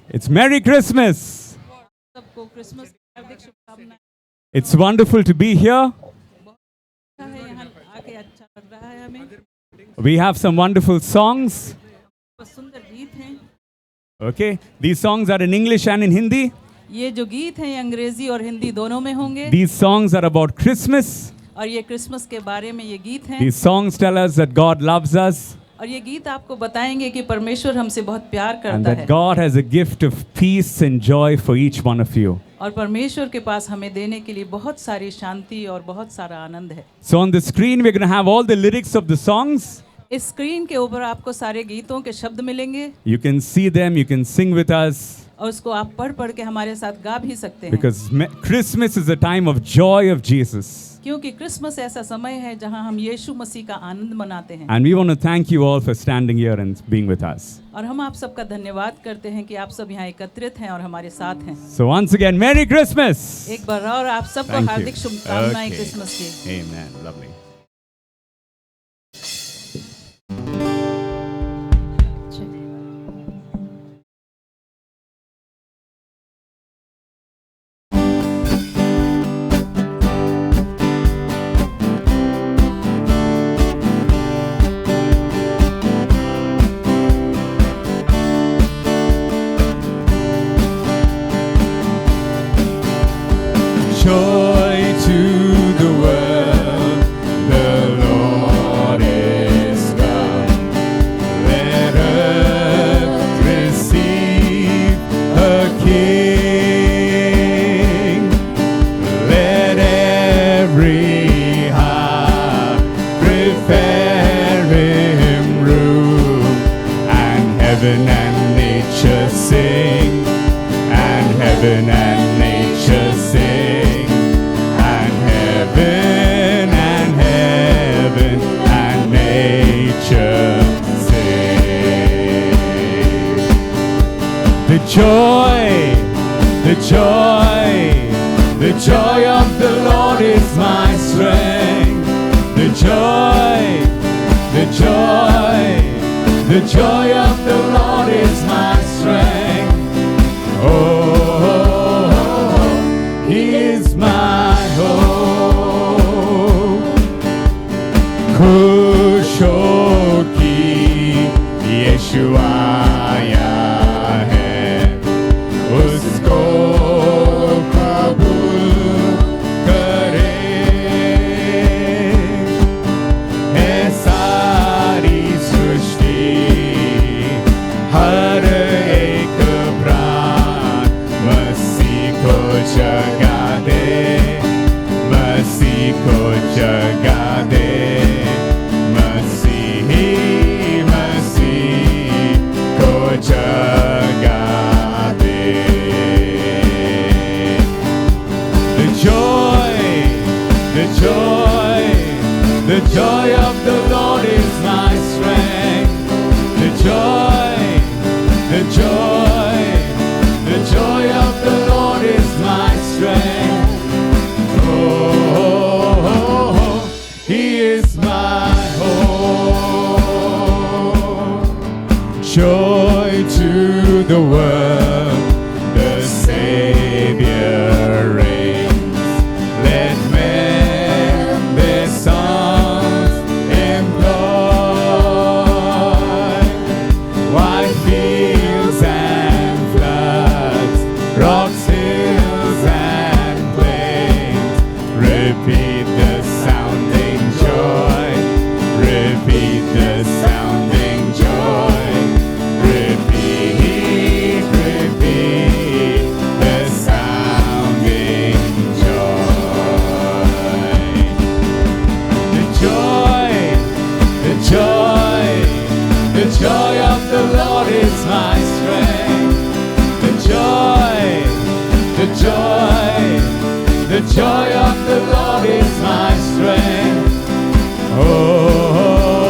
It's Merry Christmas. सबको Christmas की हार्दिक शुभकामनाएं। It's wonderful to be here. अच्छा है यहाँ आके अच्छा लग रहा है हमें। We have some wonderful songs. बहुत सुंदर गीत हैं। Okay, these songs are in English and in Hindi. ये जो गीत हैं ये अंग्रेजी और हिंदी दोनों में होंगे। These songs are about Christmas. और ये क्रिसमस के बारे में ये गीत हैं। These songs tell us that God loves us और ये गीत आपको बताएंगे कि परमेश्वर हमसे बहुत प्यार and करता that है। God has a gift of peace and joy for each one of you. और परमेश्वर के पास हमें देने के लिए बहुत सारी शांति और बहुत सारा आनंद है। So on the screen, we're going to have all the lyrics of the songs. इस स्क्रीन के ऊपर आपको सारे गीतों के शब्द मिलेंगे You can see them, you can sing with us. और उसको आप पढ़ पढ़ के हमारे साथ गा भी सकते हैं। Because Christmas is a time of joy of Jesus. क्योंकि क्रिसमस ऐसा समय है जहां हम यीशु मसीह का आनंद मनाते हैं। And we want to thank you all for standing here and being with us. और हम आप सबका धन्यवाद करते हैं कि आप सब यहाँ एकत्रित हैं और हमारे साथ हैं। So once again, Merry Christmas! एक बार और आप सबको Thank you. हार्दिक शुभकामनाएं Okay. क्रिसमस की। Amen. Lovely. Joy to the world, the Lord is come. Let earth receive her King. Let every heart prepare him room, and heaven and nature sing, and heaven and nature sing. Heaven and nature sing. The joy, the joy, the joy of the Lord is my strength. The joy, the joy, the joy of the Lord is my strength. Oh, He is my खुशो की यीशु आया है, उसको कबूल करे। है सारी सृष्टि, हर एक प्राण मसीह को जगा दे, मसीह को जगा दे। The joy of the Lord is my strength. The joy, the joy, the joy of the Lord is my strength. Oh, He is my hope. Joy to the world, the Savior reigns. Let men their songs employ. White fields and floods, rocks, hills and plains, repeat the sounding joy, repeat the sounding joy, repeat, repeat the sounding joy. The joy, the joy, the joy of the Lord is my strength. The joy, the joy, the joy of the Lord is my strength. Oh,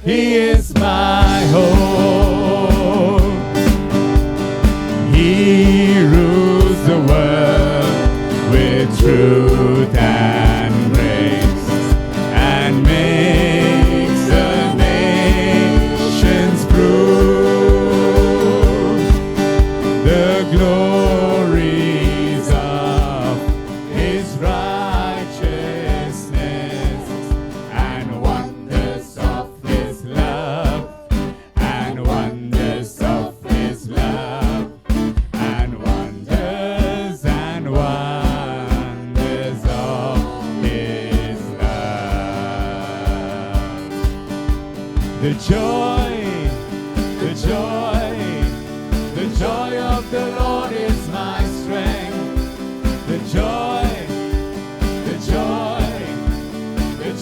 He is my hope. He rules the world with truth and grace, and makes the nations prove the glories of His righteousness and wonders of His love and wonders of His love and wonders of His love. The joy of the Lord is my strength. The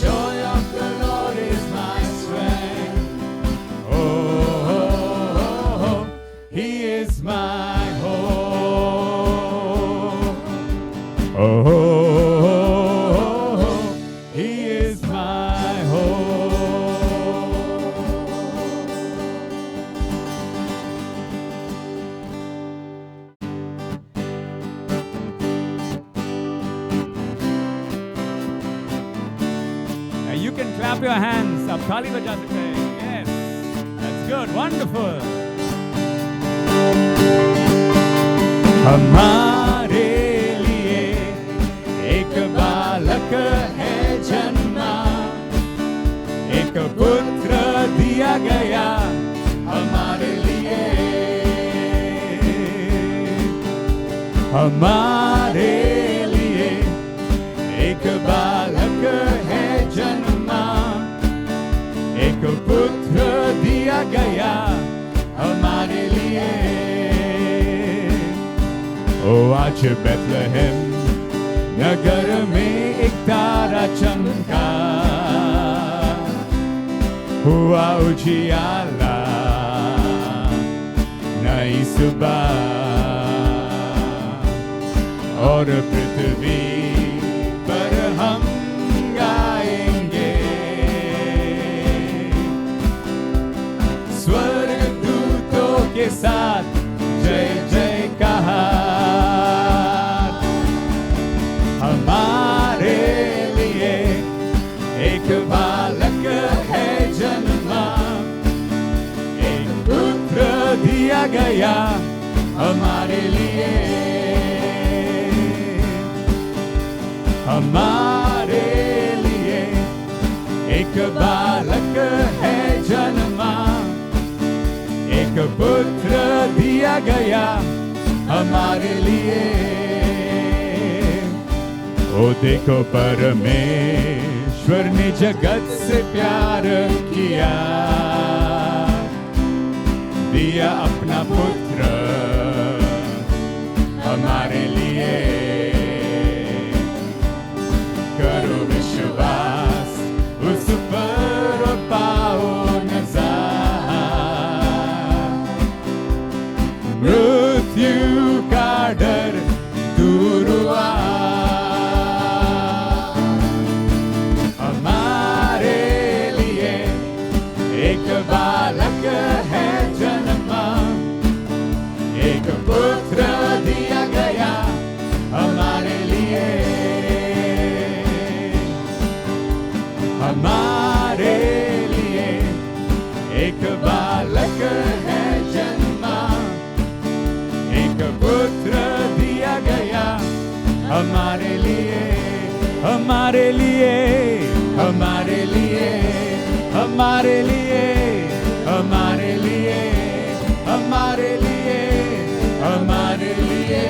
joy of the Lord is my strength. Oh, He is my hope. Oh, He is my hope. You can clap your hands. आप ताली बजा सकते हैं. Yes, that's good, wonderful. हमारे लिए एक बालक है जन्मा, एक पुत्र दिया गया हमारे लिए. हमारे लिए एक बालक है जन्मा, एक पुत्र दिया गया हमारे लिए. ओ आज बेथलेहम नगर में एक तारा चमका, हुआ उजियाला नई सुबह, और पृथ्वी पर हम गाएंगे स्वर्गदूतों के साथ जय जयकार. हमारे लिए एक बालक है जन्मा, एक पुत्र दिया गया हमारे लिए. हमारे लिए एक बालक है जन्मा, एक पुत्र दिया गया हमारे लिए. ओ देखो परमेश्वर ने जगत से प्यार किया, दिया अपना पुत्र हमारे लिए. करो विश्वास उस पर पाओ नज़ार, मृत्यु का डर दूर हुआ. हमारे लिए एक बालक है जन्मा, एक पुत्र दिया गया हमारे लिए. हमारे लिए एक बालक है जन्मा, एक पुत्र दिया गया हमारे लिए. हमारे लिए, हमारे लिए, हमारे लिए, हमारे लिए, हमारे लिए, हमारे लिए.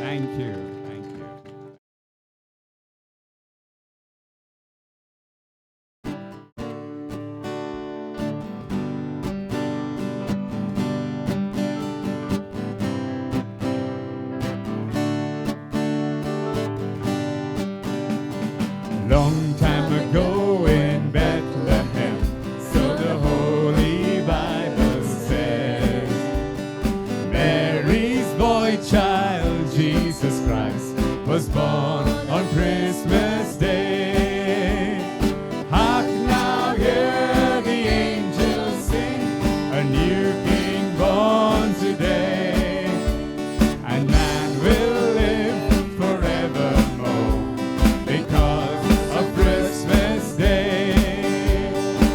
Thank you. Thank you.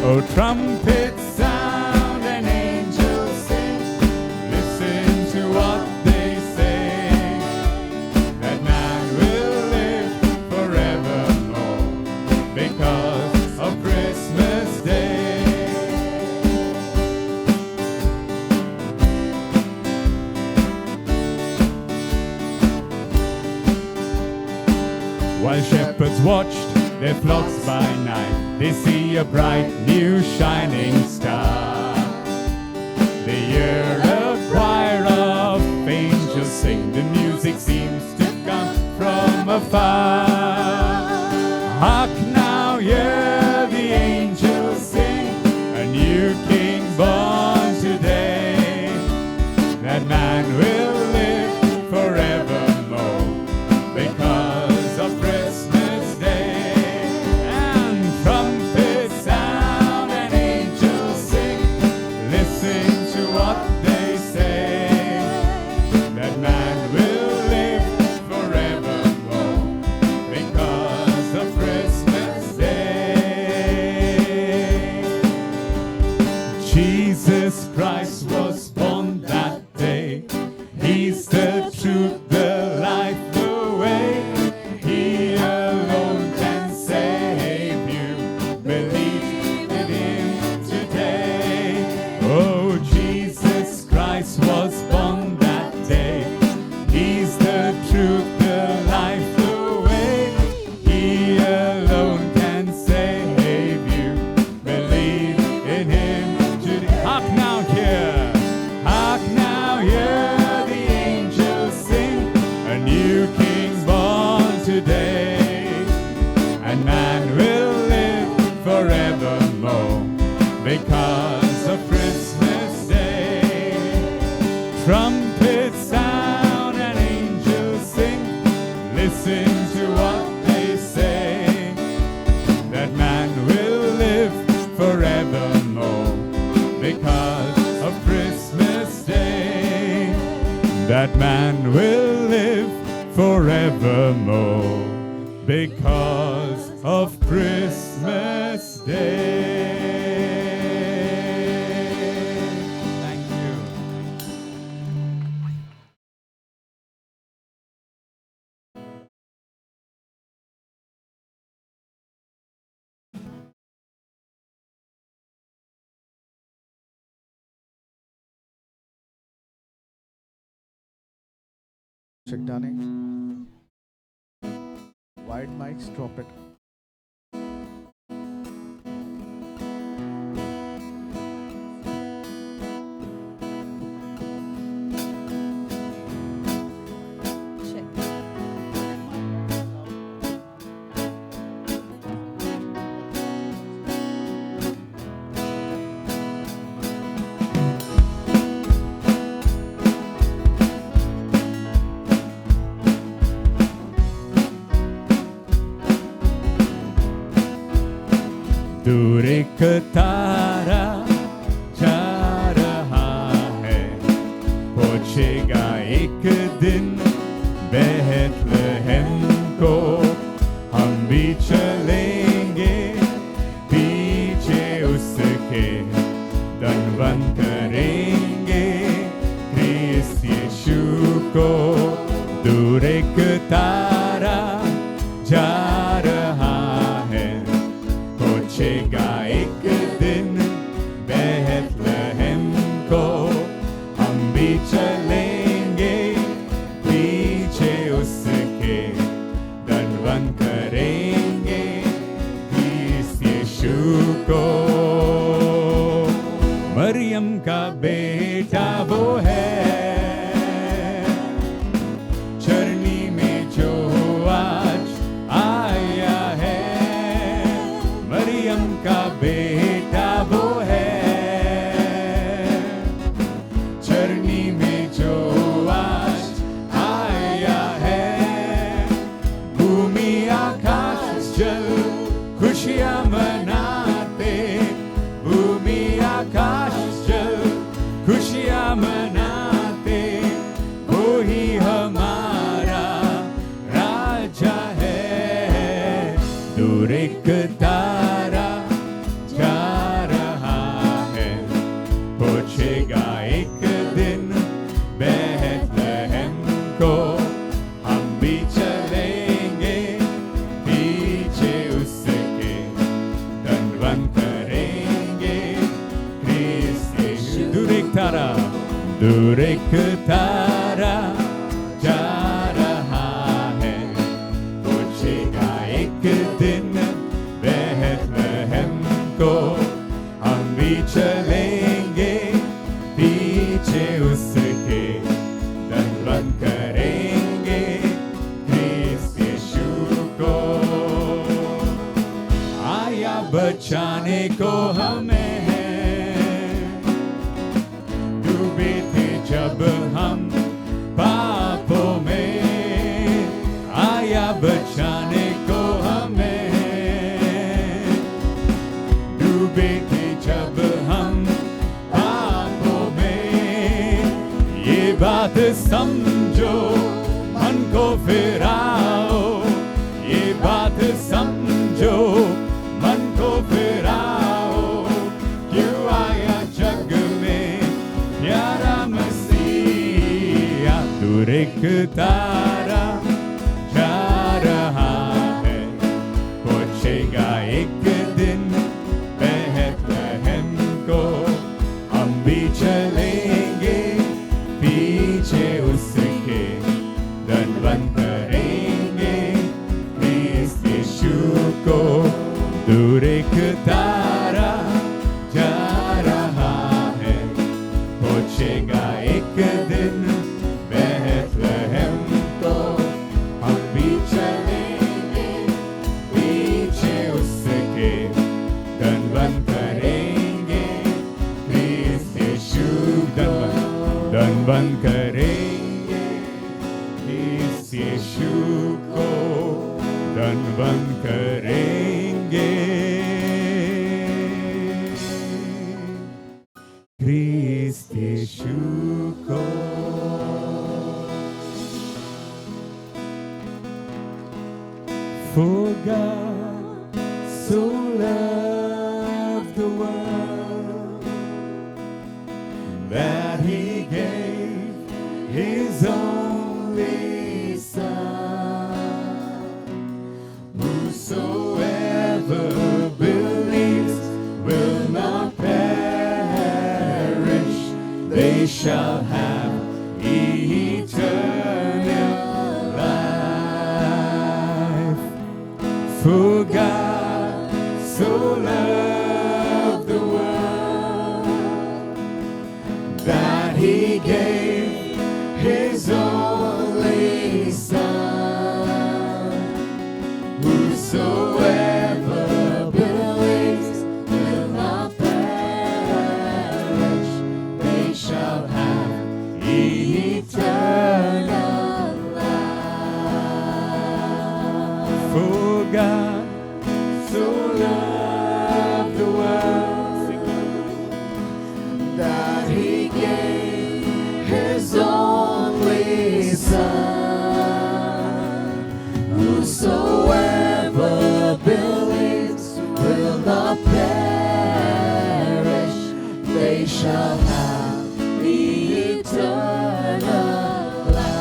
Oh, trumpets sound and angels sing. Listen to what they say. That man will live forevermore because of Christmas Day. While shepherds watched their flocks by night, they see a bright new shining star. They hear a choir of angels sing. The music seems to come from afar. Hark now, hear the angels sing. A new king born today. That man will live forevermore because of Christmas Day. And trumpets sound and angels sing. Listen to what they say. That man will live forevermore because of Christmas Day. Jesus Christ was born that day. He's the truth, the life, the way. He alone can save you. Believe in Him today. Oh, Jesus Christ was born that day. He's the truth, the life, the way. He alone can save you. Believe in Him today. Hark now, hear. Hark now, hear the angels sing. A new king born today. And man will live forevermore because of Christmas Day. Trumpets sound and angels sing. Listen to what they say. That man will live forevermore because of Christmas Day. That man will live forevermore because of Christmas Day. Thank you. Check Danny. Wide mics, drop it. दूर एक तारा जा रहा है, पहुंचेगा एक दिन Bethlehem को। हम भी चलेंगे पीछे उसके, धन्यवाद करेंगे क्रिस्त यीशु को। दूर एक तारा जा रहा है, पहुंचेगा एक दिन बेथलेहम को। हम भी चलेंगे पीछे उसके, धन्यवाद करेंगे क्रिस्त यीशु को। मरियम का बेटा वो है, चरनी में जो आज आया है। मरियम का बेटा वो है, चरनी में जो आज आया है। भूमि आकाश जल खुशियाँ मनाते, भूमि आकाश जल खुशियाँ मनाते। वो ही हमारा राजा है। दूर एक तारा जा दूर एक तारा जा रहा है, पहुंचेगा एक दिन बेथलेहम को। हम भी चलेंगे पीछे उसके, दंडवत करेंगे क्रिस्त यीशु को। आया बचाने को हमें, डूबे थे जब हम पापों में, आया बचाने को हमें, डूबे थे जब हम पापों में। ये बात समझो, मन को फिराओ, ये बात समझो, मन को फिराओ। क्यों आया जग में प्यारा मसीहा, दूर एक तारा जा रहा है, पहुंचेगा एक दिन बेथलेहम को। हम भी चलेंगे पीछे उसके, दंडवत करेंगे क्रिस्त यीशु को। दूर एक तारा जा रहा है, पहुंचेगा एक दिन बेथलेहम को। हम भी चलेंगे पीछे उसके, दंडवत करेंगे क्रिस्त यीशु, दंडवत करेंगे क्रिस्त यीशु को, दंडवत करेंगे क्रिस्त यीशु को। For God so loved the world that He gave His only Son. Whosoever believes will not perish, they shall have eternal life. For God so loved the world that He gave His only Son. Whosoever believes will not perish, they shall have eternal life. For God so loved the world that He gave His only Son. Whosoever believes will not perish, they shall have eternal life.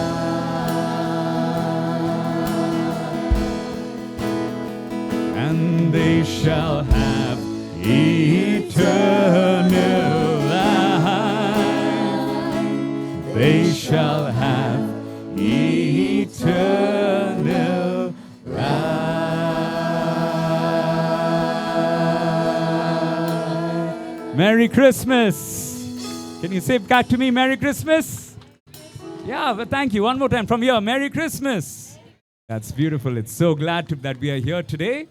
And they shall have eternal life. They shall have eternal life. Merry Christmas. Can you say back to me, Merry Christmas? Yeah, but thank you. One more time from here. Merry Christmas. That's beautiful. It's so glad that we are here today.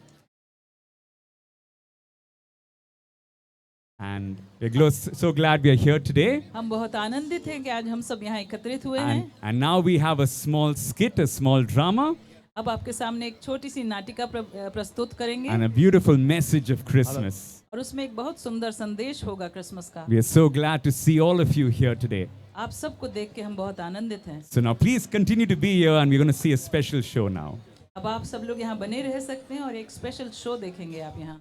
And we're so glad we are here today. हम बहुत आनंदित हैं कि आज हम सब यहाँ एकत्रित हुए हैं। And now we have a small skit, a small drama, अब आपके सामने एक छोटी सी नाटिका प्रस्तुत करेंगे and a beautiful message of Christmas. और उसमें एक बहुत सुंदर संदेश होगा क्रिसमस का। We are so glad to see all of you here today. आप सबको देख के हम बहुत आनंदित हैं। So now please continue to be here and we're going to see a special show now. अब आप सब लोग यहाँ बने रह सकते हैं और एक स्पेशल शो देखेंगे आप यहाँ।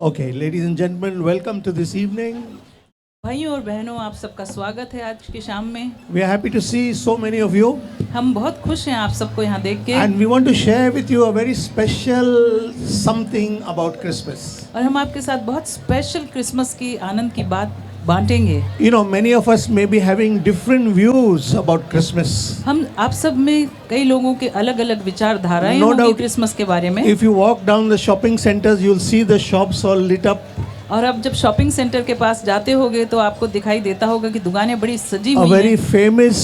Okay, ladies and gentlemen, welcome to this evening. भाइयों और बहनों, आप सबका स्वागत है आज की शाम में। We are happy to see so many of you. हम बहुत खुश हैं आप सबको यहाँ देख के। And we want to share with you a very special something about Christmas. और हम आपके साथ बहुत स्पेशल क्रिसमस की आनंद की बात बांटेंगे। You know, many of us may be having different views about Christmas. हम आप सब में कई लोगों के अलग अलग विचारधाराएं No होंगी doubt. क्रिसमस के बारे में। If you walk down the shopping centers, you'll see the shops all lit up. और अब जब शॉपिंग सेंटर के पास जाते होगे तो आपको दिखाई देता होगा कि दुकानें बड़ी सजी A हुई very हैं। famous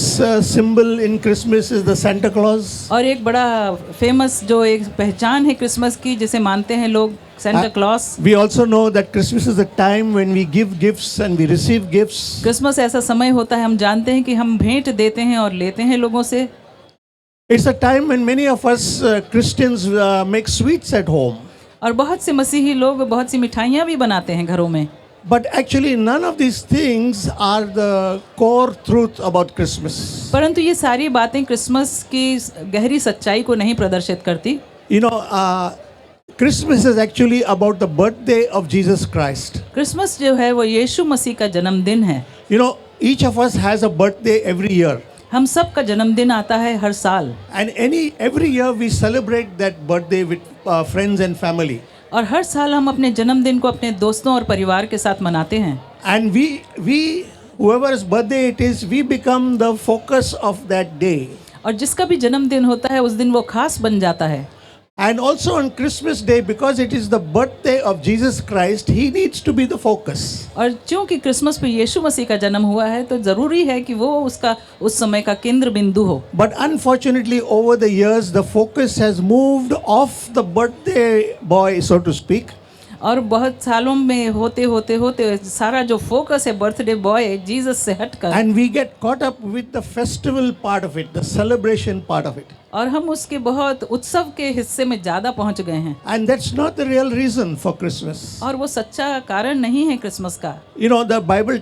symbol in Christmas is the Santa Claus. और एक बड़ा फेमस जो एक पहचान है क्रिसमस की जिसे मानते हैं लोग, Santa Claus. We also know that Christmas is the time when we give gifts and we receive gifts. Christmas ऐसा समय होता है, हम जानते हैं कि हम भेंट देते हैं और लेते हैं लोगों से। It's a time when many of us Christians make sweets at home. और बहुत से मसीही लोग बहुत सी मिठाइयाँ भी बनाते हैं घरों में। But actually, none of these things are the core truth about Christmas. परंतु ये सारी बातें क्रिसमस की गहरी सच्चाई को नहीं प्रदर्शित करती। You know, Christmas is actually about the birthday of Jesus Christ. Christmas जो है वो यीशु मसीह का जन्मदिन है। You know, each of us has a birthday every year. हम सब का जन्मदिन आता है हर साल। And every year we celebrate that birthday with friends and family. और हर साल हम अपने जन्मदिन को अपने दोस्तों और परिवार के साथ मनाते हैं। And we whoever's birthday it is, we become the focus of that day. और जिसका भी जन्मदिन होता है उस दिन वो खास बन जाता है। And also on Christmas Day, because it is the birthday of Jesus Christ, he needs to be the focus. और क्योंकि क्रिसमस पे यीशु मसीह का जन्म हुआ है तो ज़रूरी है कि वो उसका उस समय का केंद्र बिंदु हो। But unfortunately, over the years, the focus has moved off the birthday boy, so to speak. और बहुत सालों में होते होते होते सारा जो फोकस है बर्थडे बॉय जीसस से हटकर, And we get caught up with the festival part of it, the celebration part of it. और हम उसके बहुत उत्सव के हिस्से में ज़्यादा पहुंच गए हैं। And that's not the real reason for Christmas. और वो सच्चा कारण नहीं है क्रिसमस का। You know, the Bible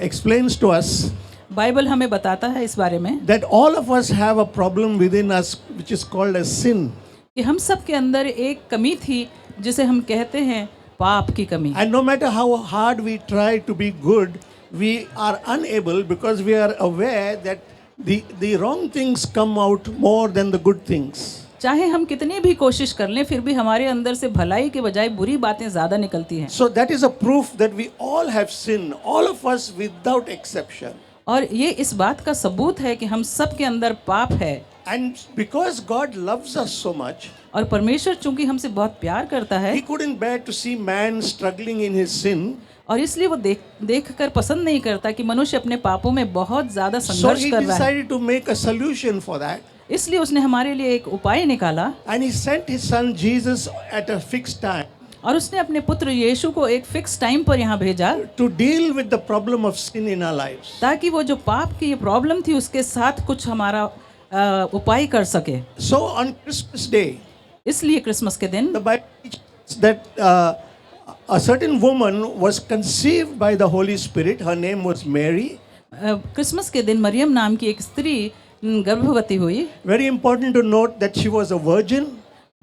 explains to us Bible हमें बताता है इस बारे में that all of us have a problem within us which is called as sin. कि हम सब के अंदर एक कमी थी जिसे हम कहते हैं पाप की कमी। And no matter how hard we try to be good, we are unable because we are aware that the wrong things come out more than the good things. चाहे हम कितनी भी कोशिश कर लें फिर भी हमारे अंदर से भलाई के बजाय बुरी बातें ज़्यादा निकलती हैं। So that is a proof that we all have sinned, all of us without exception. और ये इस बात का सबूत है कि हम सब के अंदर पाप है। And because God loves us so much, और परमेश्वर चूंकि हमसे बहुत प्यार करता है He couldn't bear to see man struggling in his sin. और इसलिए वो देख कर पसंद नहीं करता कि मनुष्य अपने पापों में बहुत ज़्यादा So संघर्ष He कर रहा है। decided to make a solution for that. इसलिए उसने हमारे लिए एक उपाय निकाला And He sent His son Jesus at a fixed time और उसने अपने पुत्र यीशु को एक फिक्स टाइम पर यहाँ भेजा to deal with the problem of sin in our lives. ताकि वो जो पाप की ये प्रॉब्लम थी उसके साथ कुछ हमारा उपाय कर सके। So on Christmas Day, इसलिए क्रिसमस के दिन the Bible teaches that a certain woman was conceived by the Holy Spirit. Her name was Mary. Christmas के दिन मरियम नाम की एक स्त्री गर्भवती हुई। Very important to note that she was a virgin.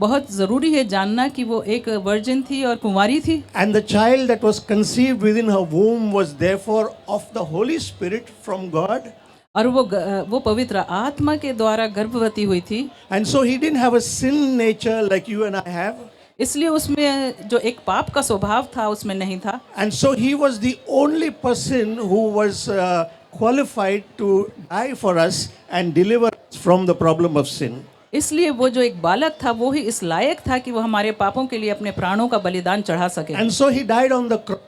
बहुत ज़रूरी है जानना कि वो एक वर्जिन थी और कुंवारी थी। And the child that was conceived within her womb was therefore of the Holy Spirit from God. और वो पवित्र आत्मा के द्वारा गर्भवती हुई थी। And so he didn't have a sin nature like you and I have. इसलिए उसमें जो एक पाप का स्वभाव था उसमें नहीं था। And so he was the only person who was qualified to die for us and deliver us from the problem of sin. इसलिए वो जो एक बालक था वो ही इस लायक था कि वो हमारे पापों के लिए अपने प्राणों का बलिदान चढ़ा सके। And so he died on the cross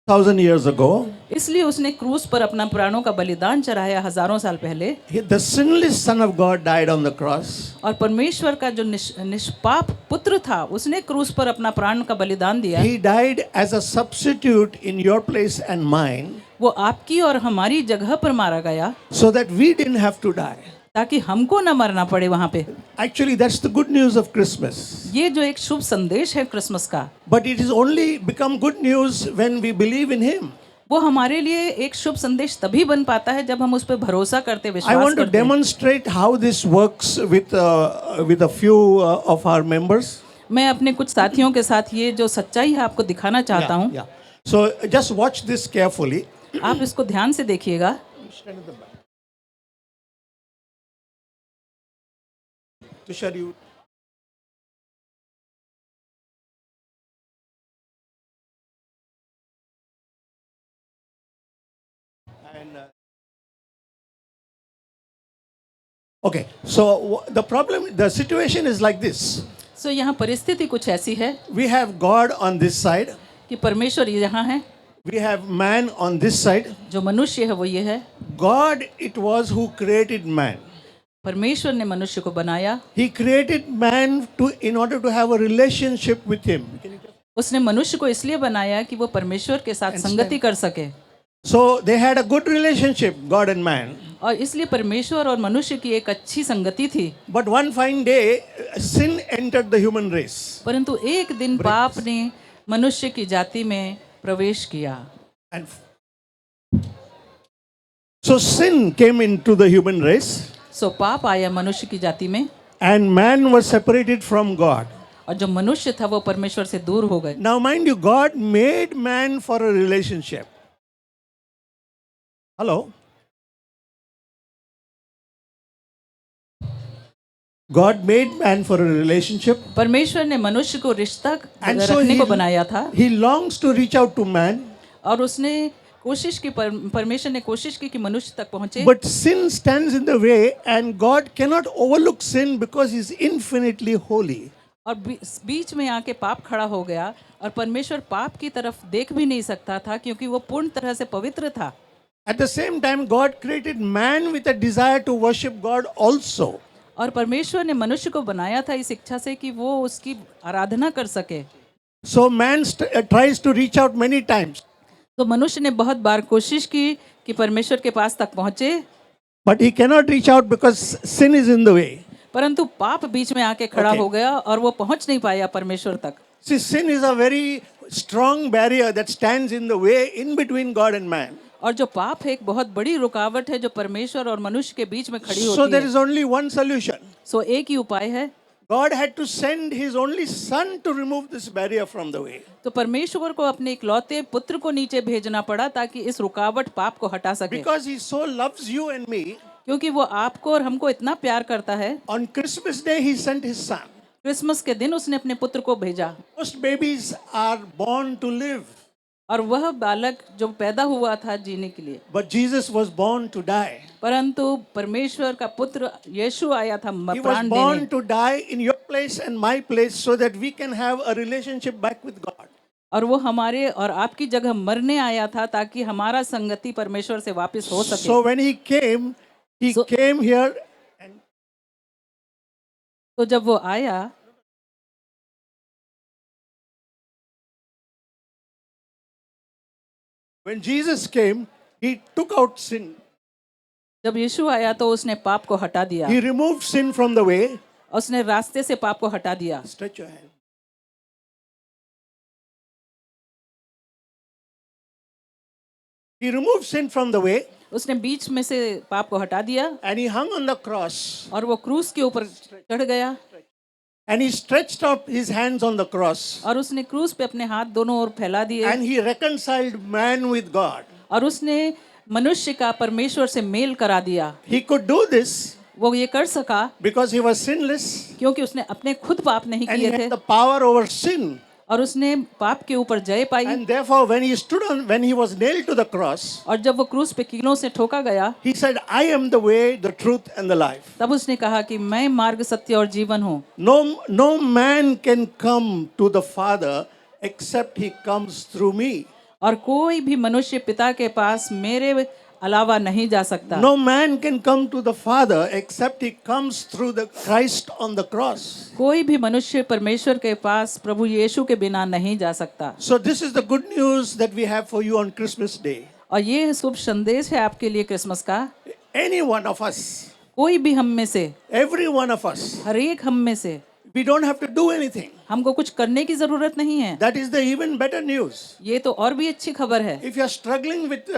1,000 years ago. इसलिए उसने क्रूस पर अपना प्राणों का बलिदान चढ़ाया हजारों साल पहले। The sinless Son of God died on the cross. और परमेश्वर का जो निष्पाप पुत्र था उसने क्रूस पर अपना प्राण का बलिदान दिया। He died as a substitute in your place and mine. वो आपकी और हमारी जगह पर मारा गया So that we didn't have to die. ताकि हमको न मरना पड़े वहाँ पे। Actually, that's the good news of Christmas. ये जो एक शुभ संदेश है क्रिसमस का, But it is only become good news when we believe in Him. वो हमारे लिए एक शुभ संदेश तभी बन पाता है जब हम उस पर भरोसा करते, I विश्वास want to करते हैं। demonstrate how this works with a few of our members. मैं अपने कुछ साथियों के साथ ये जो सच्चाई है आपको दिखाना चाहता हूँ। Yeah. So just watch this carefully. आप इसको ध्यान से देखिएगा। Tushar, you Okay, so the situation is like this. सो यहाँ परिस्थिति कुछ ऐसी है We have God on this side, कि परमेश्वर यहाँ है, we have man on this side. जो मनुष्य है वो ये है। God it was who created man. परमेश्वर ने मनुष्य को बनाया, He created man in order to have a relationship with him. उसने मनुष्य को इसलिए बनाया कि वो परमेश्वर के साथ संगति कर सके, So they had a good relationship, God and man. और इसलिए परमेश्वर और मनुष्य की एक अच्छी संगति थी। But one fine day, sin entered the human race. परंतु एक दिन पाप ने मनुष्य की जाति में प्रवेश किया, And so sin came into the human race, सो पाप आया मनुष्य की जाति में, and man was separated from God. और जो मनुष्य था वो परमेश्वर से दूर हो गए। Now mind you, God made man for a relationship. Hello? God made man for a relationship, परमेश्वर ने मनुष्य को रिश्ता and so रखने को बनाया था, he longs to reach out to man. और उसने कोशिश की, परमेश्वर ने कोशिश की कि मनुष्य तक पहुंचे। But sin stands in the way, and God cannot overlook sin because He is infinitely holy. और बीच में आके पाप खड़ा हो गया, और परमेश्वर पाप की तरफ देख भी नहीं सकता था क्योंकि वो पूर्ण तरह से पवित्र था। At the same time, God created man with a desire to worship God also. और परमेश्वर ने मनुष्य को बनाया था इस इच्छा से कि वो उसकी आराधना कर सके। So man tries to reach out many times, तो मनुष्य ने बहुत बार कोशिश की कि परमेश्वर के पास तक पहुंचे, but he cannot reach out because sin is in the way. परंतु पाप बीच में आके खड़ा हो गया और वो पहुंच नहीं पाया परमेश्वर तक। See, sin is a very strong barrier that stands in the way in between God and man. और जो पाप है एक बहुत बड़ी रुकावट है जो परमेश्वर और मनुष्य के बीच में खड़ी So होती there है। is only one solution. सो एक ही उपाय है, God had to send His only Son to remove this barrier from the way. तो परमेश्वर को अपने इकलौते पुत्र को नीचे भेजना पड़ा ताकि इस रुकावट पाप को हटा सके। Because He so loves you and me, क्योंकि वो आपको और हमको इतना प्यार करता है, on Christmas Day He sent His Son. Christmas के दिन उसने अपने पुत्र को भेजा। Most babies are born to live, और वह बालक जो पैदा हुआ था जीने के लिए, but Jesus was born to die. परंतु परमेश्वर का पुत्र यीशु आया था He was प्राण born देने, to die in your place and my place so that we can have a relationship back with God. और वो हमारे और आपकी जगह मरने आया था ताकि हमारा संगति परमेश्वर से वापस हो सके। So when He came here, and तो जब वो आया, when Jesus came, He took out sin. जब यीशु आया तो उसने पाप को हटा दिया, He removed sin from the way. उसने रास्ते से पाप को हटा दिया। Stretch your hand. He removed sin from the way, उसने बीच में से पाप को हटा दिया and He hung on the cross, और वो क्रूस के ऊपर चढ़ गया, and He stretched out His hands on the cross, और उसने क्रूस पे अपने हाथ दोनों ओर फैला दिए, and He reconciled man with God. और उसने मनुष्य का परमेश्वर से मेल करा दिया। He could do this वो ये कर सका because He was sinless, क्योंकि उसने अपने खुद पाप नहीं and He किए थे, had the power over sin. और उसने पाप के ऊपर जय पाई। And therefore, when He was nailed to the cross, और जब वो क्रूस पे कीलों से ठोका गया, He said, "I am the way, the truth, and the life. तब उसने कहा कि मैं मार्ग, सत्य और जीवन हूँ। No man can come to the Father except He comes through me. और कोई भी मनुष्य पिता के पास मेरे अलावा नहीं जा सकता। No man can come to the Father except he comes through the Christ on the cross. कोई भी मनुष्य परमेश्वर के पास प्रभु यीशु के बिना नहीं जा सकता। So this is the good news that we have for you on Christmas Day. और ये शुभ संदेश है आपके लिए क्रिसमस का। Any one of us, कोई भी हम में से, every one of us, हर एक हम में से, we don't have to do anything. हमको कुछ करने की जरूरत नहीं है। That is the even better news. ये तो और भी अच्छी खबर है। If you are struggling with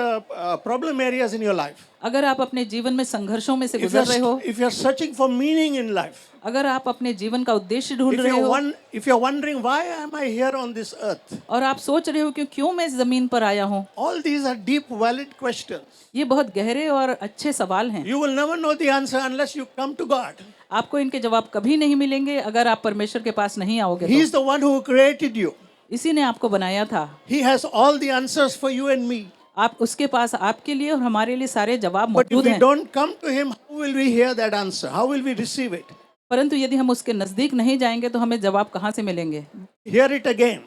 problem areas in your life, अगर आप अपने जीवन में संघर्षों में से if you गुजर रहे हो, are, if you are searching for meaning in life, अगर आप अपने जीवन का उद्देश्य ढूंढ रहे हो, if you are wondering why am I here on this earth, और आप सोच रहे हो कि क्यों मैं इस जमीन पर आया हूँ, all these are deep, valid questions. ये बहुत गहरे और अच्छे सवाल हैं। You will never know the answer unless you come to God. आपको इनके जवाब कभी नहीं मिलेंगे अगर आप परमेश्वर के पास नहीं आओगे He तो। is the one who created you. इसी ने आपको बनाया था। He has all the answers for you and me. आप उसके पास आपके लिए और हमारे लिए सारे जवाब But if मौजूद we हैं। don't come to Him, how will we hear that answer? How will we receive it? परंतु यदि हम उसके नजदीक नहीं जाएंगे तो हमें जवाब कहाँ से मिलेंगे? Hear it again.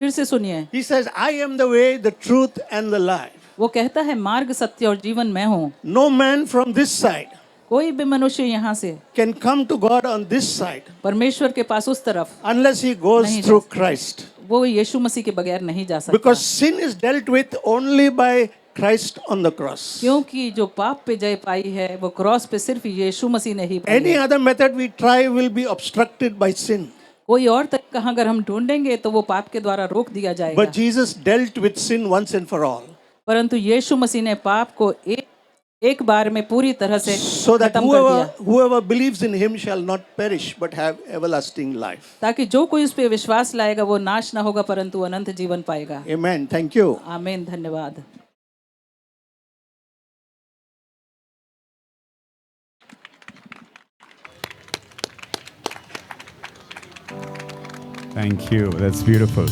फिर से सुनिए, He says, I am the way, the truth, and the life. वो कहता है मार्ग, सत्य और जीवन मैं हूँ। No man from this side कोई भी मनुष्य यहाँ से can come to God on this side परमेश्वर के पास उस तरफ unless he goes नहीं through जा Christ. वो यीशु मसीह के बगैर नहीं जा सकता। Because sin is dealt with only by Christ on the cross. क्योंकि जो पाप पे जय पाई है वो क्रॉस पे सिर्फ यीशु मसीह ने ही पाई Any है। other method we try will be obstructed by sin. कोई और तरीका अगर हम ढूंढेंगे तो वो पाप के द्वारा रोक दिया जाएगा। But Jesus dealt with sin once and for all. परंतु यीशु मसीह ने पाप को एक बार में पूरी तरह से So that खत्म कर दिया, whoever believes in him shall not perish but have everlasting life. ताकि जो कोई उस पे विश्वास लाएगा वो नाश ना होगा परंतु अनंत जीवन पाएगा। Amen. Thank you. आमीन, धन्यवाद। Thank you. That's beautiful.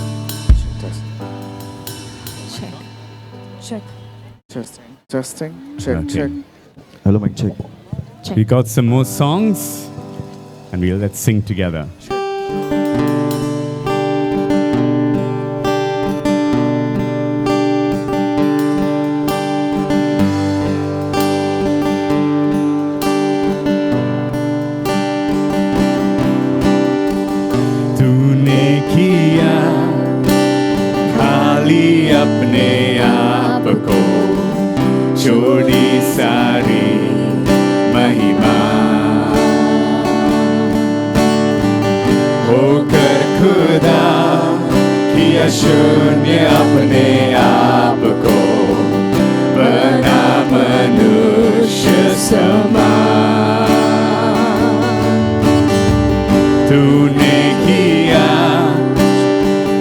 Check. Testing. Check. Okay. Check. Hello, mic check. We got some more songs, and let's sing together. तूने किया खाली अपने आप को, छोड़ी सारी महिमा, होकर खुदा किया शून्य अपने आप को, बना मनुष्य समान। तूने किया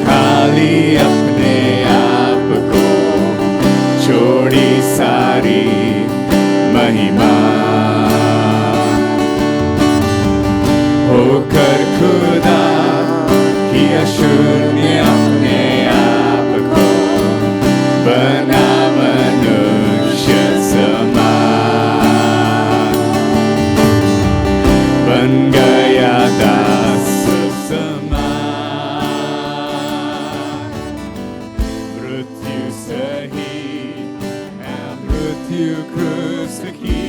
खाली अपने आप को, छोड़ी सारी महिमा, होकर खुदा किया शून्य अपने आप को, बना मनुष्य समान, बन गया दास समान, मृत्यु सही मृत्यु क्रूस की,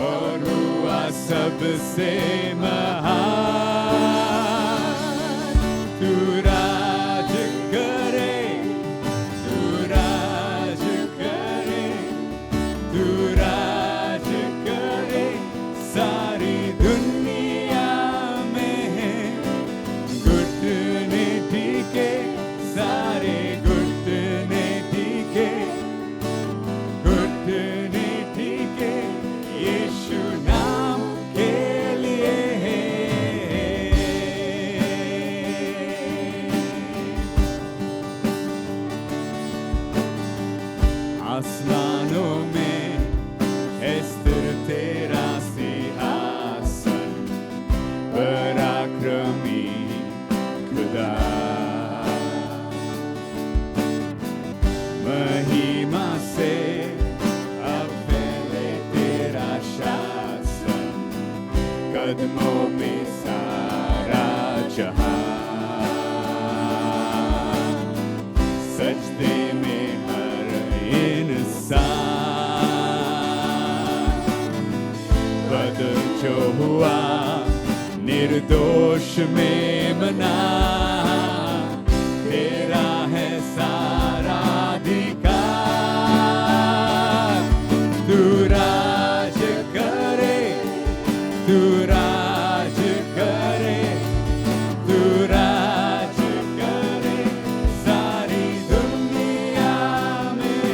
और हुआ सबसे महान। तू राज करे, तू राज करे, तू राज करे सारी दुनिया में, घुटने टिके सारे घुटने टिके, घुटने टिके यीशु नाम के लिए। आसमानों में है स्थिर तेरा सिंहासन, पराक्रमी खुदा, महिमा से अब फैले तेरा शासन, कदमों में सारा जहां, सजदे में हर इंसान, बदल जो हुआ निर्दोष में मना, तेरा है सारा अधिकार। तू राज करे, तू राज करे, तू राज करे सारी दुनिया में,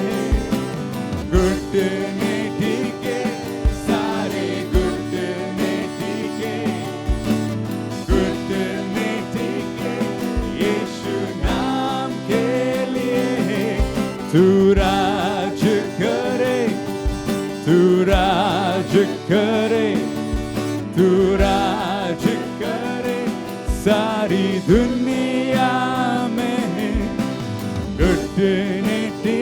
घुटने टिके सारे घुटने टिके, घुटने टिके यीशु नाम के लिए। तू राज करे, तू राज करे, तू राज करे सारी दुनिया में, घुटने टिके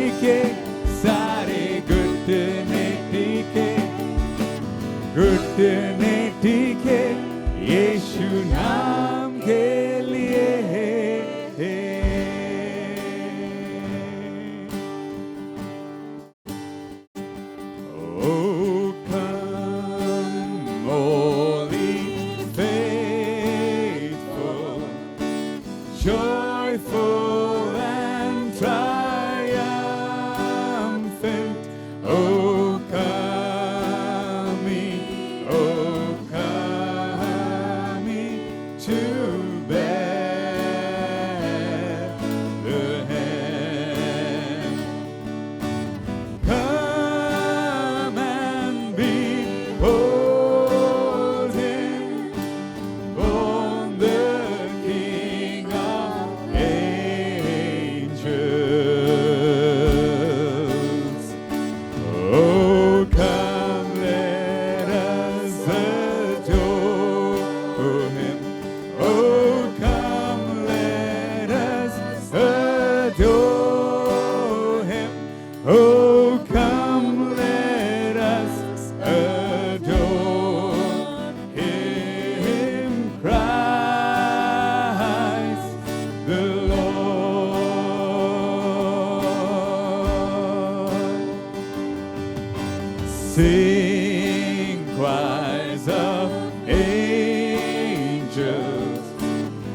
Sing choirs of angels,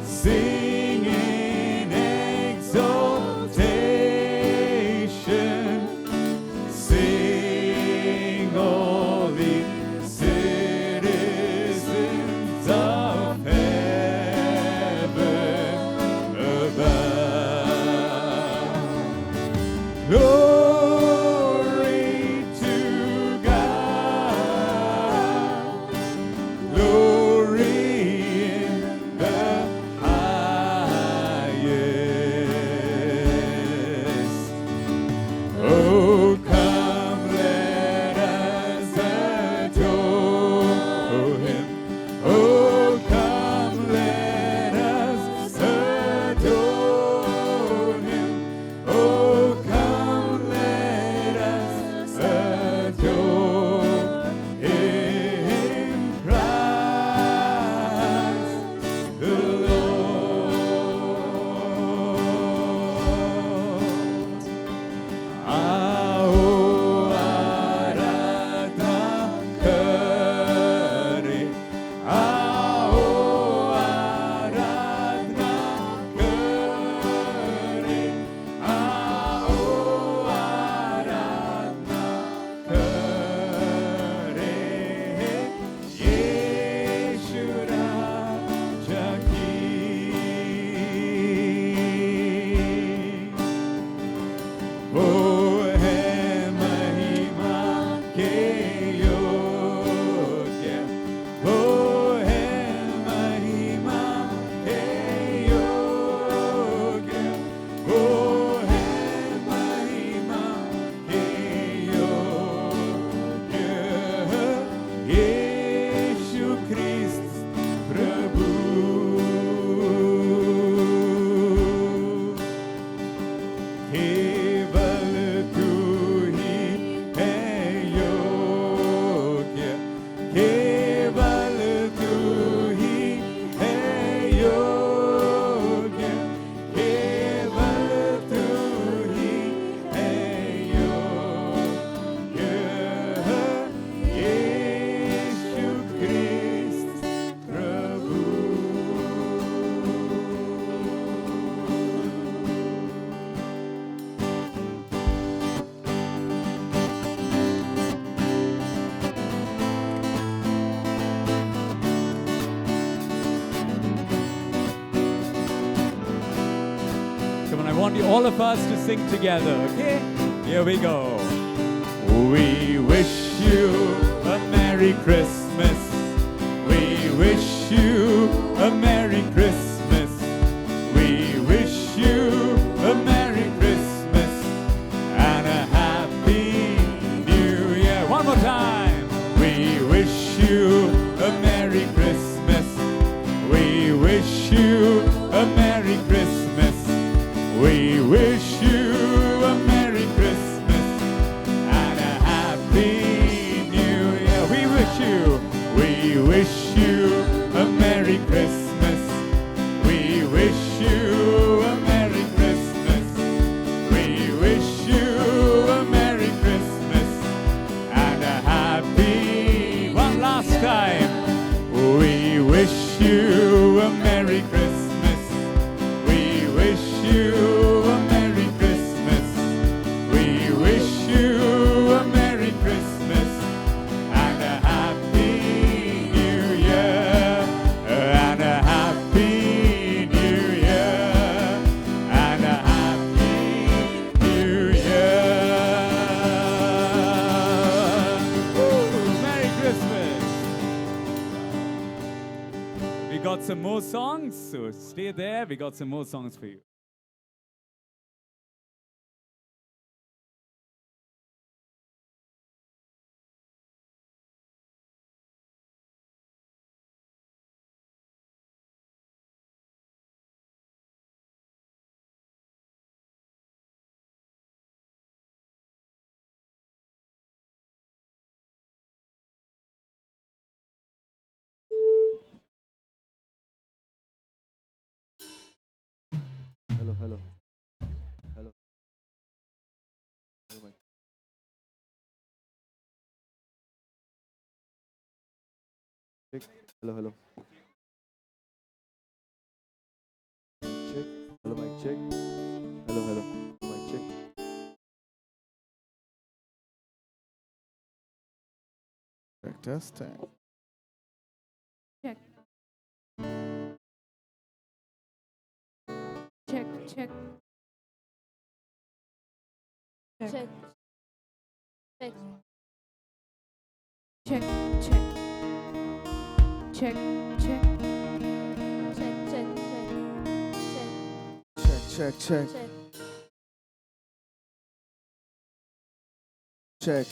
singing exaltation. Sing all the citizens of heaven above. Glory to God, glory in the highest. Oh, come, let us adore Him. Oh, come, let us adore Him. Oh, come, let us adore Him, Christ the Lord. Ao Aradha Kare, Ao Aradha Kare, Ao Aradha Kare, Yeshu Raja Ki. वो है महिमा के योग्य, वो है महिमा के योग्य, वो है महिमा के योग्य, यीशु ख्रिस्त प्रभु। केवल तू ही है योग्य, केवल तू ही है योग्य, केवल तू ही है योग्य, यीशु ख्रिस्त प्रभु। Come on, I want all of us to sing together, okay? Here we go. We wish you a Merry Christmas. We wish you a Merry Christmas. We wish you a Merry Christmas and a Happy New Year. One more time. We wish you a Merry Christmas. We wish you a Merry Christmas. We wish you a Merry Christmas and a Happy New Year. We wish you a Merry Christmas. We wish you a Merry Christmas. We wish you a Merry Christmas and a Happy. One last time. We wish you a Merry Christmas. We wish you a Merry Christmas. We wish you a Merry Christmas and a Happy New Year. And a Happy New Year. And a Happy New Year. Woo, Merry Christmas. We got some more songs, so stay there. We got some more songs for you. Check. Hello, hello. Check. Hello, mic check. Hello, hello. Mic check. Check, testing. Check. Check. Check. Check. Check. Check. Check. Check. Check. Check. Check. Check, check, check. Check. Check.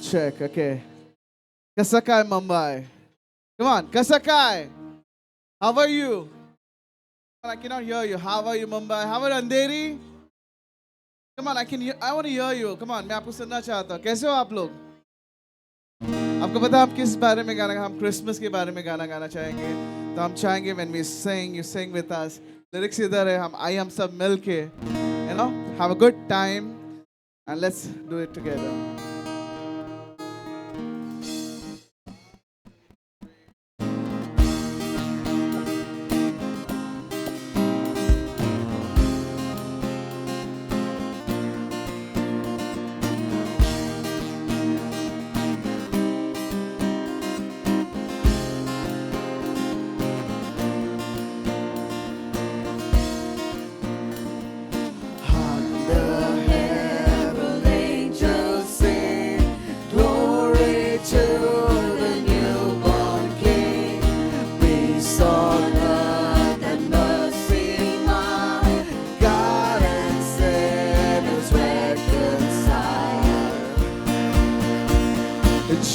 Check, okay. Kasakai Mumbai. Come on, Kasakai. How are you? I cannot hear you. How are you, Mumbai? How are Andheri? Come on, I want to hear you. Come on, मैं आपको सुनना चाहता हूँ. कैसे हो आप लोग? आपको पता है हम किस बारे में गाना हम क्रिसमस के बारे में गाना गाना चाहेंगे. तो हम चाहेंगे when we sing, you sing with us. Lyrics इधर है. हम सब मिल के, you know, have a good time and let's do it together.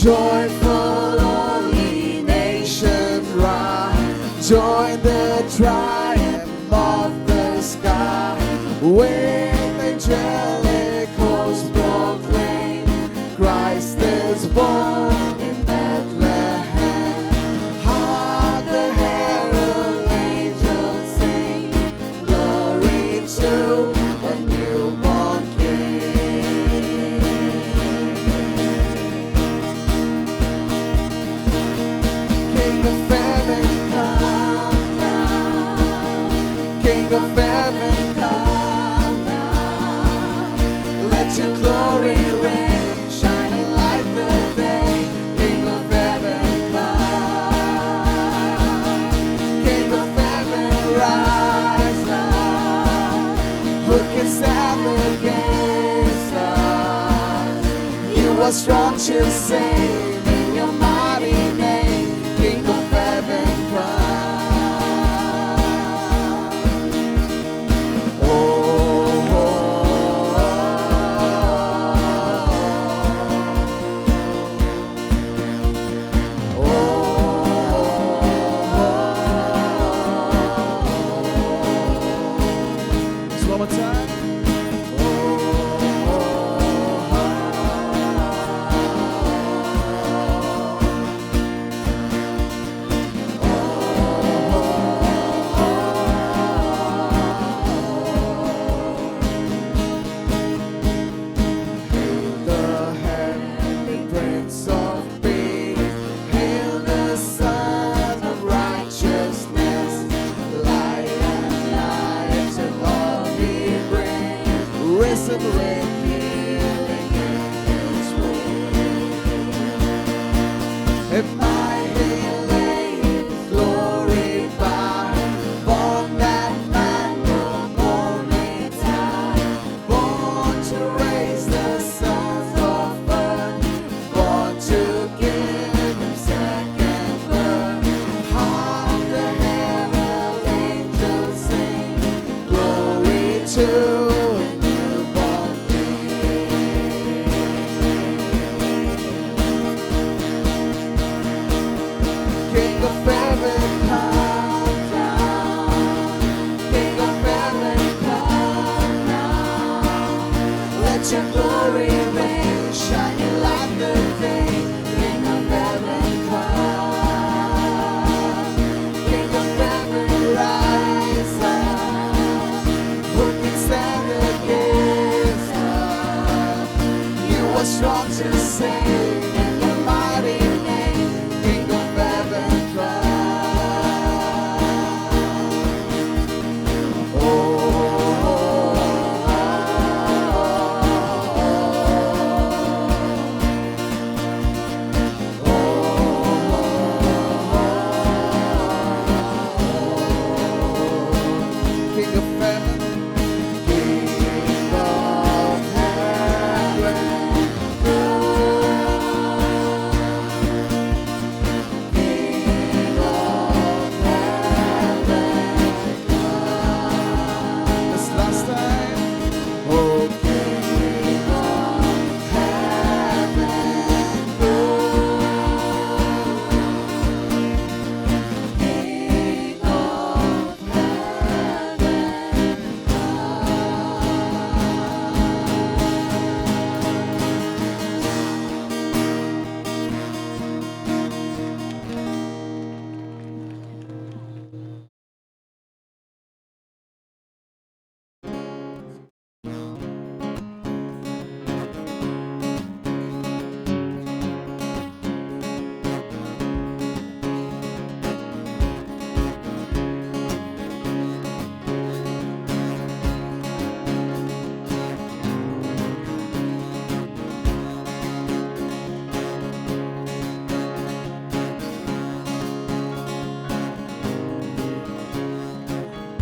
Joyful, only nations rise. Join the triumph of the sky. With angelic hosts proclaim, Christ is born in Bethlehem. Hark the herald angels sing, glory to the newborn King. King of heaven, come down. King of heaven, come down. Let your glory reign, shining like the day. King of heaven, come. King of heaven, rise up. Who can stand against us? You are strong to save in your mighty name. King of heaven, come. Oh, Just one more time. The heavenly Prince of Peace, hail the Son of Righteousness, light and light to all He brings, risen with healing in His wings. And my healing glorified, born that man will morning time, born to raise the sons of earth, born to give them second birth. Hark the herald angels sing, glory to the newborn King. King of heaven, come down. King of heaven, come down. Let your glory reign, shining like the day. King of heaven, come. sing in your mighty name, King of heaven Christ. Oh, King of heaven, King of heaven, King of heaven. This last time, oh King of heaven, King of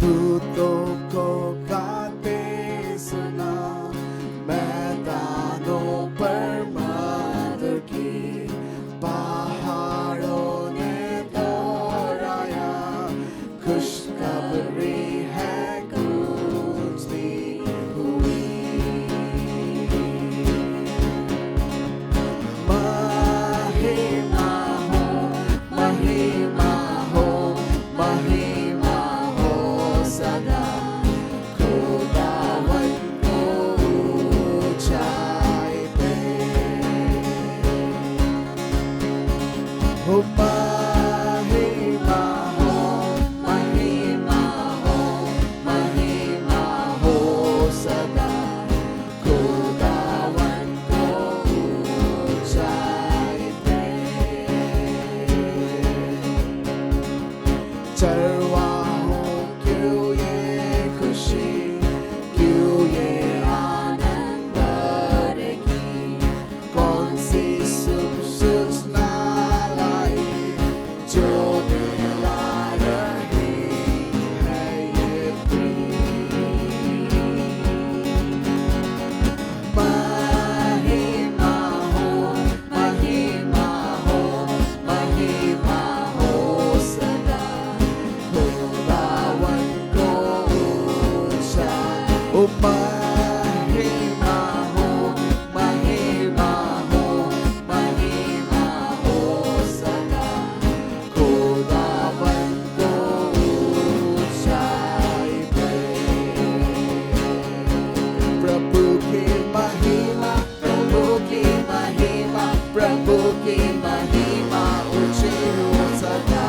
दूतों को गाते सुना, मैदानों पर मधुर की, पहाड़ों ने दोहराया, खुशखबरी है गूंजती हुई। महिमा हो, महिमा हो, महिमा हो सदा, खुदावन को ऊंचाई पे। हो महिमा हो, महिमा हो, महिमा हो सदा, खुदावन को ऊंचाई पे। चरवाहों क्यों ये खुशी, क्यों ये आनंद भरेगी, कौन सी शुभ सूचना लाई, जो दिला रही है ये प्रीत। महिमा हो, महिमा हो, महिमा हो सदा, खुदावन को ऊंचाई। ओ महिमा हो, महिमा हो, महिमा हो सदा, खुदावन को ऊंचाई पे। प्रभु की महिमा, प्रभु की महिमा, प्रभु की महिमा ऊंची हो सदा,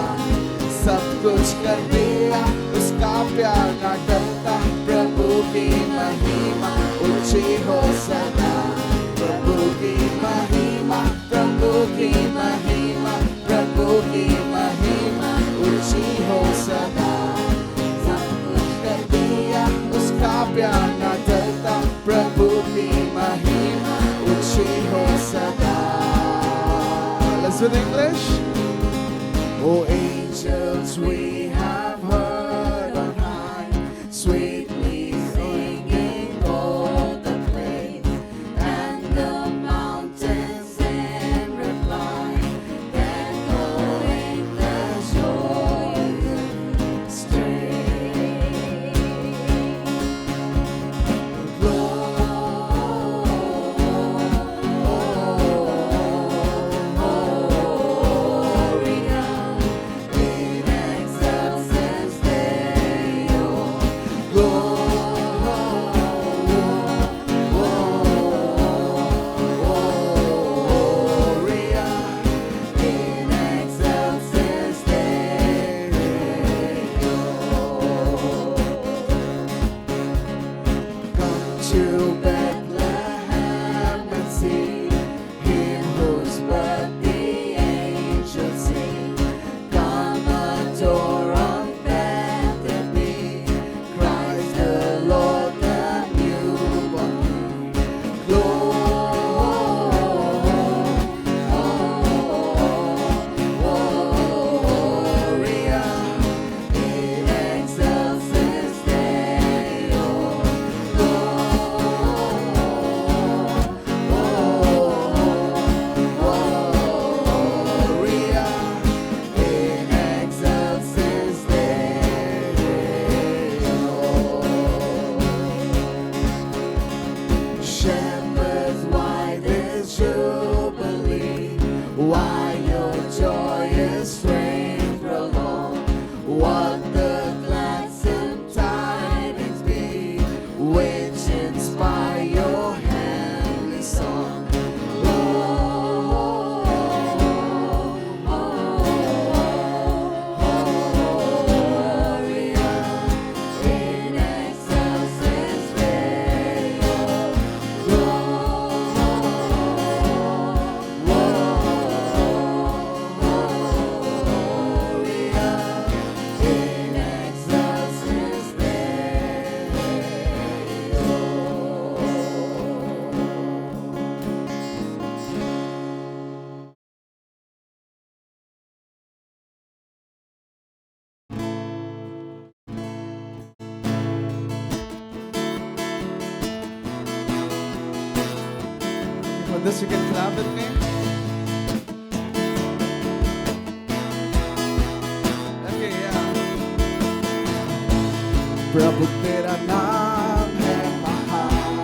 सब कुछ कर दिया उसका प्यार न डरता, प्रभु की महिमा ऊंची हो सदा। प्रभु की महिमा, प्रभु की महिमा, प्रभु की महिमा ऊंची हो सदा, सब कुछ कर दिया उसका प्यार न डरता, प्रभु की महिमा ऊंची हो सदा। Let's do it in English. Oh angels we have heard on high, sweetly singing o'er the plains, and the mountains in reply, echoing the joyous strain. Glory On this, you can clap with me. Okay, yeah. प्रभु तेरा नाम है महान,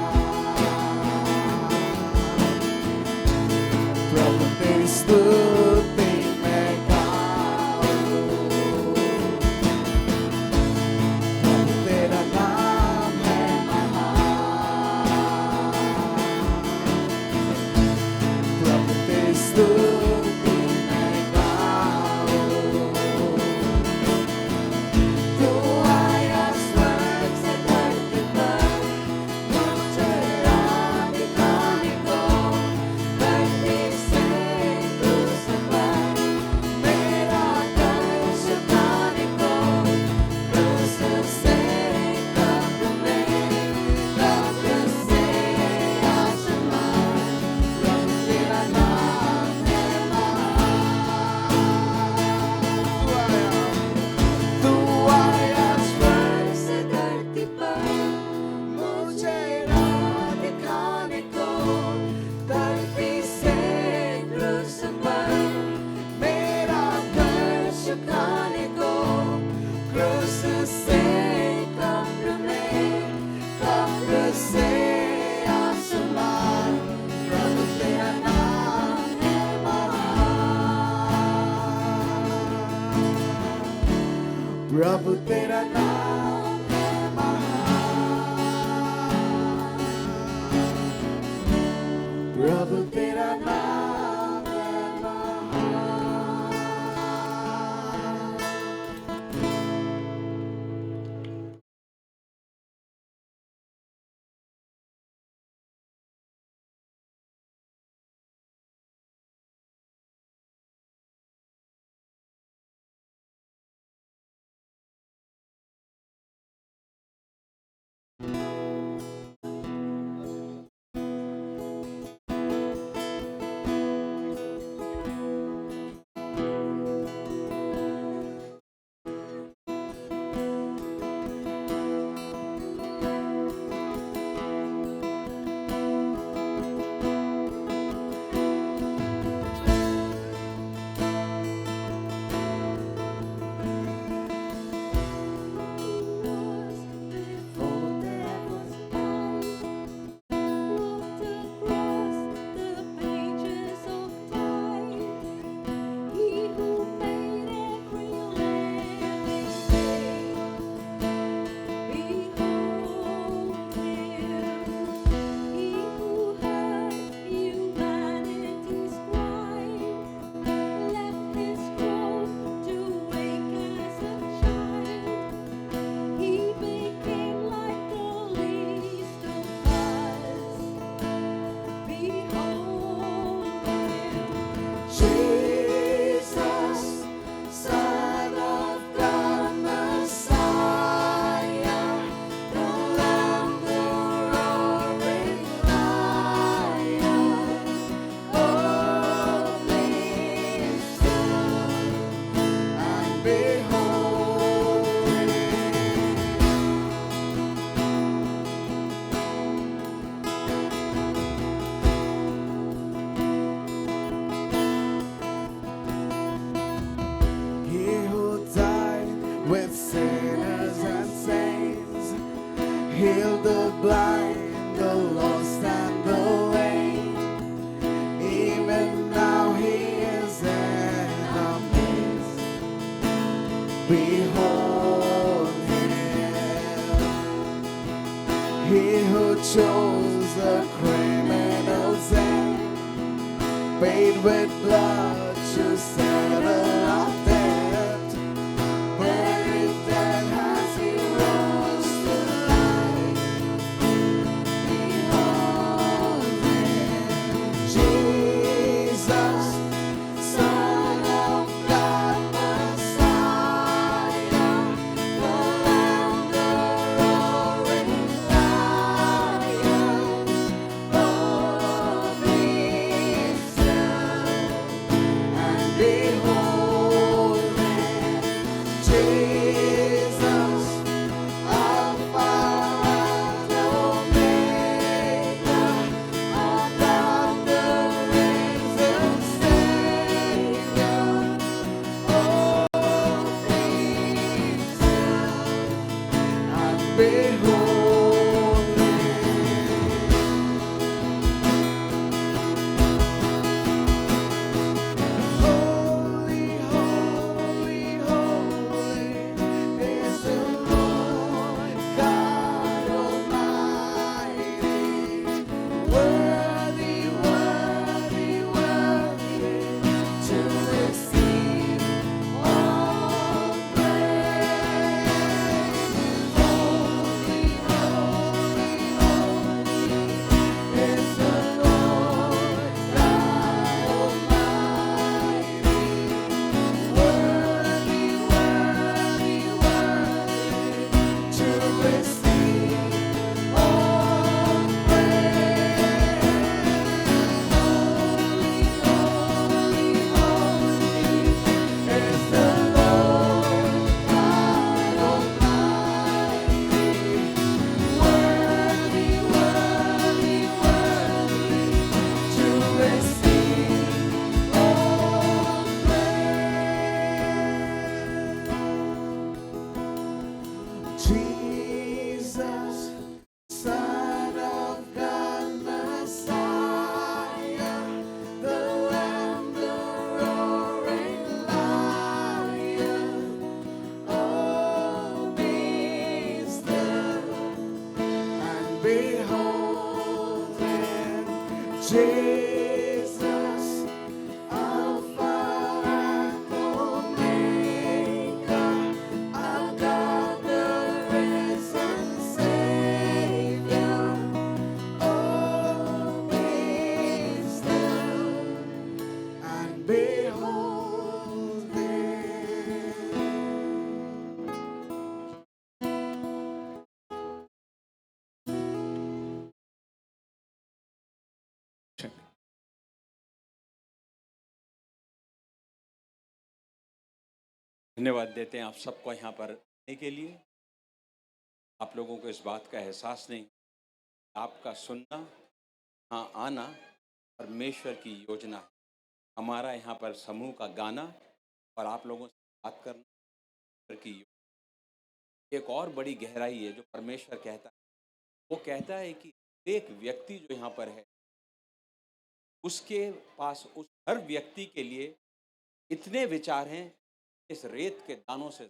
प्रभु तेरी स्तुति मैं गाऊं। प्रभु तेरा नाम है महान, प्रभु तेरी स्तुति मैं गाऊं। तू आया स्वर्ग से धरती पर, मुझे राह दिखाने को, धरती से क्रूस पर मेरा दर्द छुपाने को, क्रूस से कब्र में, कब्र से आसमान, प्रभु तेरा नाम है महान। तू आया स्वर्ग से धरती पर, मुझे राह दिखाने को, धरती से क्रूस पर मेरा दर्द छुपाने को, क्रूस से कब्र में, कब्र से आसमान, प्रभु तेरा नाम है महान। प्रभु तेरा नाम है महान, प्रभु तेरा नाम है महान। Jesus, Son of God, Messiah, the Lamb, the roaring lion, only stood and behold him. He who died with sinners and saints, healed the blind, the lost and the lame. Even now he is in our midst. Behold him. He who chose the criminal's end, paid with blood to settle our debt. Buried dead has he rose to life. Behold him, Jesus, Son of God, Messiah, the Lamb, the roaring lion, only stood and behold Jesus, Alpha and Omega, our God, the risen Savior, all things done, and behold धन्यवाद देते हैं आप सबको यहाँ पर आने के लिए। आप लोगों को इस बात का एहसास नहीं, आपका सुनना, यहाँ आना परमेश्वर की योजना है। हमारा यहाँ पर समूह का गाना और आप लोगों से बात करना परमेश्वर की योजना। एक और बड़ी गहराई है जो परमेश्वर कहता है, वो कहता है कि एक व्यक्ति जो यहाँ पर है उसके पास उस हर व्यक्ति के लिए इतने विचार हैं इस रेत के दानों से।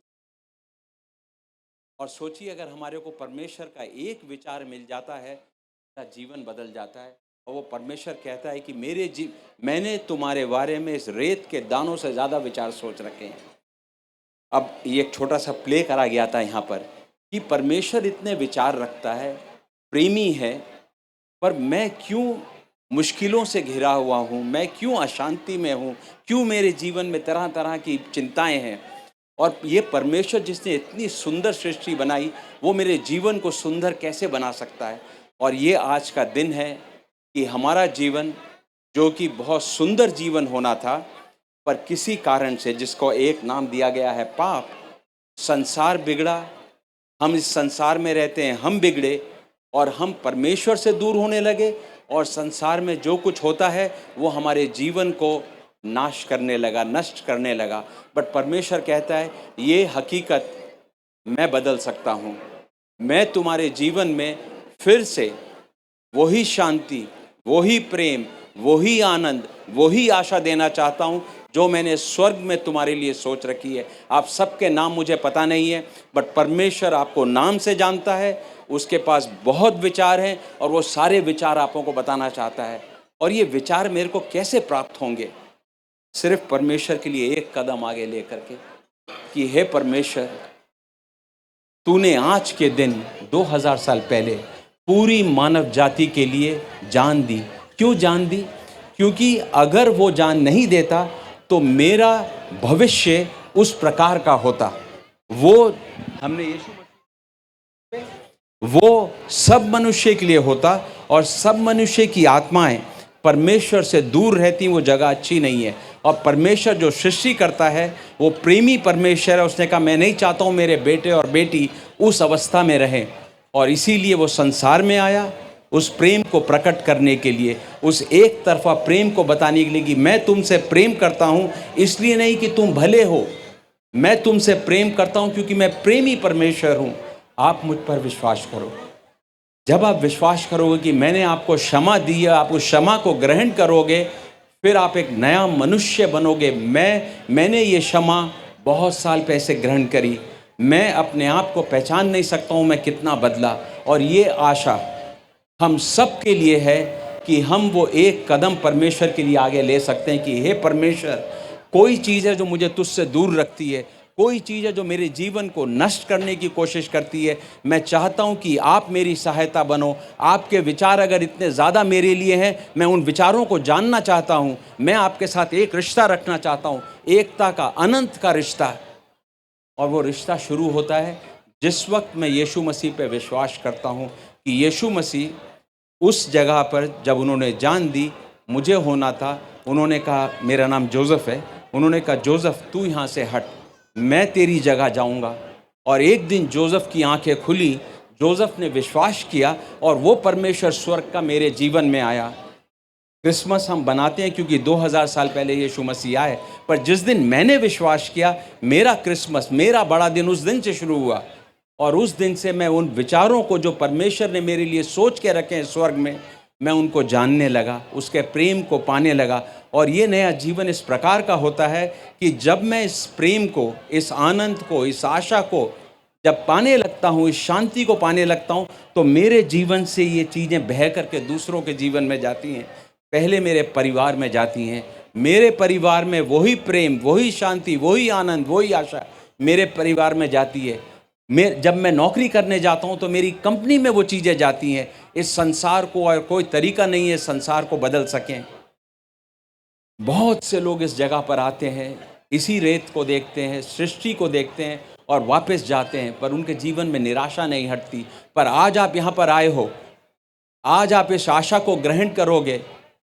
और सोचिए अगर हमारे को परमेश्वर का एक विचार मिल जाता है तो जीवन बदल जाता है। और वो परमेश्वर कहता है कि मैंने तुम्हारे बारे में इस रेत के दानों से ज़्यादा विचार सोच रखे हैं। अब ये एक छोटा सा प्ले करा गया था यहाँ पर कि परमेश्वर इतने विचार रखता है, प्रेमी है, पर मैं क्यों मुश्किलों से घिरा हुआ हूँ, मैं क्यों अशांति में हूँ, क्यों मेरे जीवन में तरह तरह की चिंताएं हैं। और ये परमेश्वर जिसने इतनी सुंदर सृष्टि बनाई वो मेरे जीवन को सुंदर कैसे बना सकता है। और ये आज का दिन है कि हमारा जीवन जो कि बहुत सुंदर जीवन होना था, पर किसी कारण से जिसको एक नाम दिया गया है पाप, संसार बिगड़ा, हम इस संसार में रहते हैं, हम बिगड़े और हम परमेश्वर से दूर होने लगे और संसार में जो कुछ होता है वो हमारे जीवन को नाश करने लगा, नष्ट करने लगा। बट परमेश्वर कहता है ये हकीकत मैं बदल सकता हूँ। मैं तुम्हारे जीवन में फिर से वही शांति, वही प्रेम, वही आनंद, वही आशा देना चाहता हूँ जो मैंने स्वर्ग में तुम्हारे लिए सोच रखी है। आप सबके नाम मुझे पता नहीं है, बट परमेश्वर आपको नाम से जानता है, उसके पास बहुत विचार हैं और वो सारे विचार आपको को बताना चाहता है। और ये विचार मेरे को कैसे प्राप्त होंगे? सिर्फ परमेश्वर के लिए एक कदम आगे लेकर के कि हे परमेश्वर, तूने आज के दिन 2000 साल पहले पूरी मानव जाति के लिए जान दी। क्यों जान दी? क्योंकि अगर वो जान नहीं देता तो मेरा भविष्य उस प्रकार का होता। वो हमने यीशु वो सब मनुष्य के लिए होता और सब मनुष्य की आत्माएं परमेश्वर से दूर रहती, वो जगह अच्छी नहीं है। और परमेश्वर जो सृष्टि करता है वो प्रेमी परमेश्वर है। उसने कहा मैं नहीं चाहता हूँ मेरे बेटे और बेटी उस अवस्था में रहें, और इसीलिए वो संसार में आया उस प्रेम को प्रकट करने के लिए, उस एक तरफा प्रेम को बताने के लिए कि मैं तुमसे प्रेम करता हूँ, इसलिए नहीं कि तुम भले हो, मैं तुमसे प्रेम करता हूँ क्योंकि मैं प्रेमी परमेश्वर हूँ। आप मुझ पर विश्वास करो। जब आप विश्वास करोगे कि मैंने आपको क्षमा दी है, आप उस क्षमा को ग्रहण करोगे, फिर आप एक नया मनुष्य बनोगे। मैंने ये क्षमा बहुत साल पहले ग्रहण करी, मैं अपने आप को पहचान नहीं सकता हूँ मैं कितना बदला। और ये आशा हम सब के लिए है कि हम वो एक कदम परमेश्वर के लिए आगे ले सकते हैं कि हे परमेश्वर, कोई चीज़ है जो मुझे तुझसे दूर रखती है, कोई चीज़ है जो मेरे जीवन को नष्ट करने की कोशिश करती है, मैं चाहता हूं कि आप मेरी सहायता बनो। आपके विचार अगर इतने ज़्यादा मेरे लिए हैं, मैं उन विचारों को जानना चाहता हूं, मैं आपके साथ एक रिश्ता रखना चाहता हूं, एकता का, अनंत का रिश्ता। और वो रिश्ता शुरू होता है जिस वक्त मैं यीशु मसीह पे विश्वास करता हूं कि यीशु मसीह उस जगह पर जब उन्होंने जान दी मुझे होना था, उन्होंने कहा मेरा नाम जोसेफ है, उन्होंने कहा जोसेफ तू यहाँ से हट, मैं तेरी जगह जाऊंगा। और एक दिन जोसेफ की आंखें खुली, जोसेफ ने विश्वास किया और वो परमेश्वर स्वर्ग का मेरे जीवन में आया। क्रिसमस हम बनाते हैं क्योंकि 2000 साल पहले यीशु मसीह आए, पर जिस दिन मैंने विश्वास किया मेरा क्रिसमस, मेरा बड़ा दिन उस दिन से शुरू हुआ। और उस दिन से मैं उन विचारों को जो परमेश्वर ने मेरे लिए सोच के रखे हैं स्वर्ग में, मैं उनको जानने लगा, उसके प्रेम को पाने लगा। और ये नया जीवन इस प्रकार का होता है कि जब मैं इस प्रेम को, इस आनंद को, इस आशा को जब पाने लगता हूँ, इस शांति को पाने लगता हूँ, तो मेरे जीवन से ये चीज़ें बह करके दूसरों के जीवन में जाती हैं। पहले मेरे परिवार में जाती हैं। मेरे परिवार में वही प्रेम, वही शांति, वही आनंद, वही आशा मेरे परिवार में जाती है। जब मैं नौकरी करने जाता हूँ तो मेरी कंपनी में वो चीज़ें जाती हैं। इस संसार को और कोई तरीका नहीं है संसार को बदल सकें। बहुत से लोग इस जगह पर आते हैं, इसी रेत को देखते हैं, सृष्टि को देखते हैं और वापस जाते हैं, पर उनके जीवन में निराशा नहीं हटती। पर आज आप यहाँ पर आए हो, आज आप इस आशा को ग्रहण करोगे,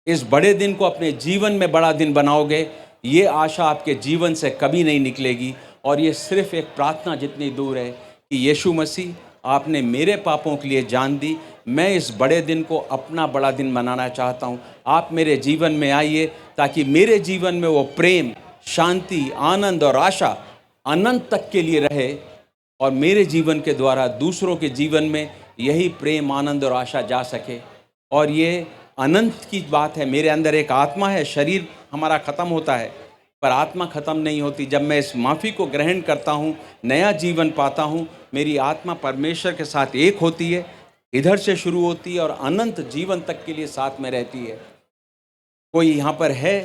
इस बड़े दिन को अपने जीवन में बड़ा दिन बनाओगे। ये आशा आपके जीवन से कभी नहीं निकलेगी। और ये सिर्फ एक प्रार्थना जितनी दूर है कि यीशु मसीह, आपने मेरे पापों के लिए जान दी, मैं इस बड़े दिन को अपना बड़ा दिन मनाना चाहता हूँ। आप मेरे जीवन में आइए ताकि मेरे जीवन में वो प्रेम, शांति, आनंद और आशा अनंत तक के लिए रहे और मेरे जीवन के द्वारा दूसरों के जीवन में यही प्रेम, आनंद और आशा जा सके। और ये अनंत की बात है। मेरे अंदर एक आत्मा है, शरीर हमारा ख़त्म होता है पर आत्मा ख़त्म नहीं होती। जब मैं इस माफ़ी को ग्रहण करता हूँ, नया जीवन पाता हूँ, मेरी आत्मा परमेश्वर के साथ एक होती है, इधर से शुरू होती है और अनंत जीवन तक के लिए साथ में रहती है। कोई यहाँ पर है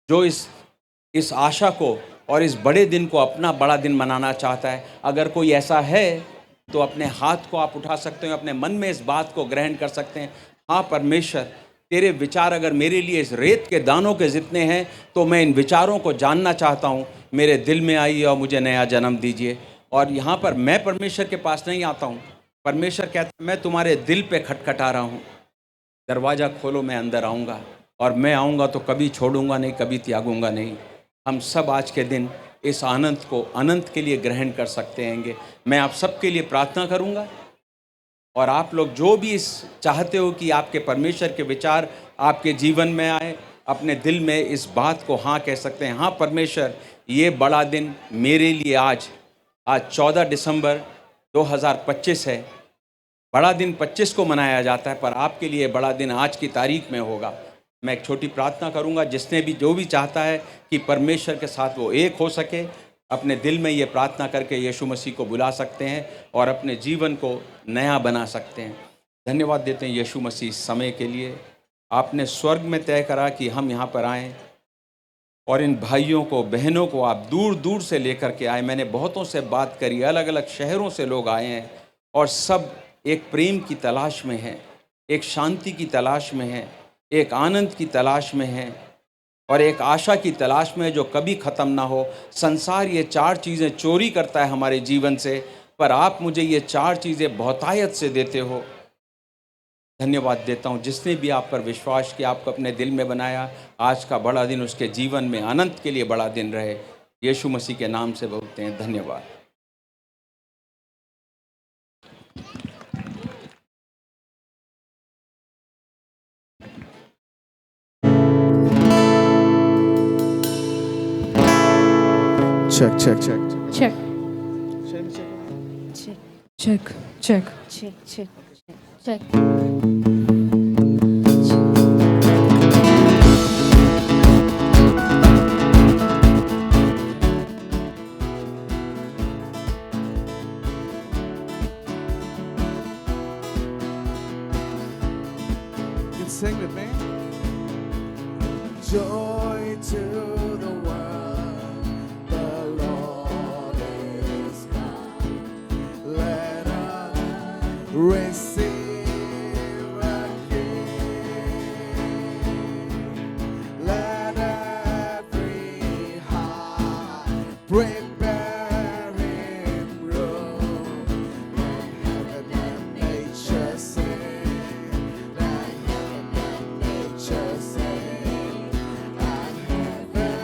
जो इस आशा को और इस बड़े दिन को अपना बड़ा दिन मनाना चाहता है? अगर कोई ऐसा है तो अपने हाथ को आप उठा सकते हो, अपने मन में इस बात को ग्रहण कर सकते हैं, हाँ परमेश्वर, तेरे विचार अगर मेरे लिए इस रेत के दानों के जितने हैं तो मैं इन विचारों को जानना चाहता हूँ। मेरे दिल में आइए और मुझे नया जन्म दीजिए। और यहाँ पर मैं परमेश्वर के पास नहीं आता हूँ, परमेश्वर कहता है मैं तुम्हारे दिल पे खटखटा रहा हूँ, दरवाज़ा खोलो, मैं अंदर आऊँगा और मैं आऊँगा तो कभी छोड़ूंगा नहीं, कभी त्यागूंगा नहीं। हम सब आज के दिन इस आनंद को अनंत के लिए ग्रहण कर सकते हैंगे। मैं आप सबके लिए प्रार्थना करूँगा और आप लोग जो भी इस चाहते हो कि आपके परमेश्वर के विचार आपके जीवन में आए, अपने दिल में इस बात को हाँ कह सकते हैं, हाँ परमेश्वर, ये बड़ा दिन मेरे लिए आज 14 दिसंबर 2025 है। बड़ा दिन 25 को मनाया जाता है पर आपके लिए बड़ा दिन आज की तारीख में होगा। मैं एक छोटी प्रार्थना करूंगा, जिसने भी जो भी चाहता है कि परमेश्वर के साथ वो एक हो सके, अपने दिल में ये प्रार्थना करके यीशु मसीह को बुला सकते हैं और अपने जीवन को नया बना सकते हैं। धन्यवाद देते हैं यीशु मसीह इस समय के लिए। आपने स्वर्ग में तय करा कि हम यहाँ पर आएँ और इन भाइयों को, बहनों को आप दूर दूर से लेकर के आए। मैंने बहुतों से बात करी, अलग अलग शहरों से लोग आए हैं और सब एक प्रेम की तलाश में हैं, एक शांति की तलाश में हैं, एक आनंद की तलाश में हैं और एक आशा की तलाश में जो कभी ख़त्म ना हो। संसार ये 4 चीज़ें चोरी करता है हमारे जीवन से, पर आप मुझे ये 4 चीज़ें बहुतायत से देते हो। धन्यवाद देता हूँ। जिसने भी आप पर विश्वास किया, आपको अपने दिल में बनाया, आज का बड़ा दिन उसके जीवन में अनंत के लिए बड़ा दिन रहे। यीशु मसीह के नाम से बोलते हैं धन्यवाद। Check, check, check. check, check, check, check. check, check, check. You can sing with me. Joy to the world, the Lord is come. Let us receive a King. Let every heart prepare Him room. Let heaven and nature sing. Let heaven and nature sing. And heaven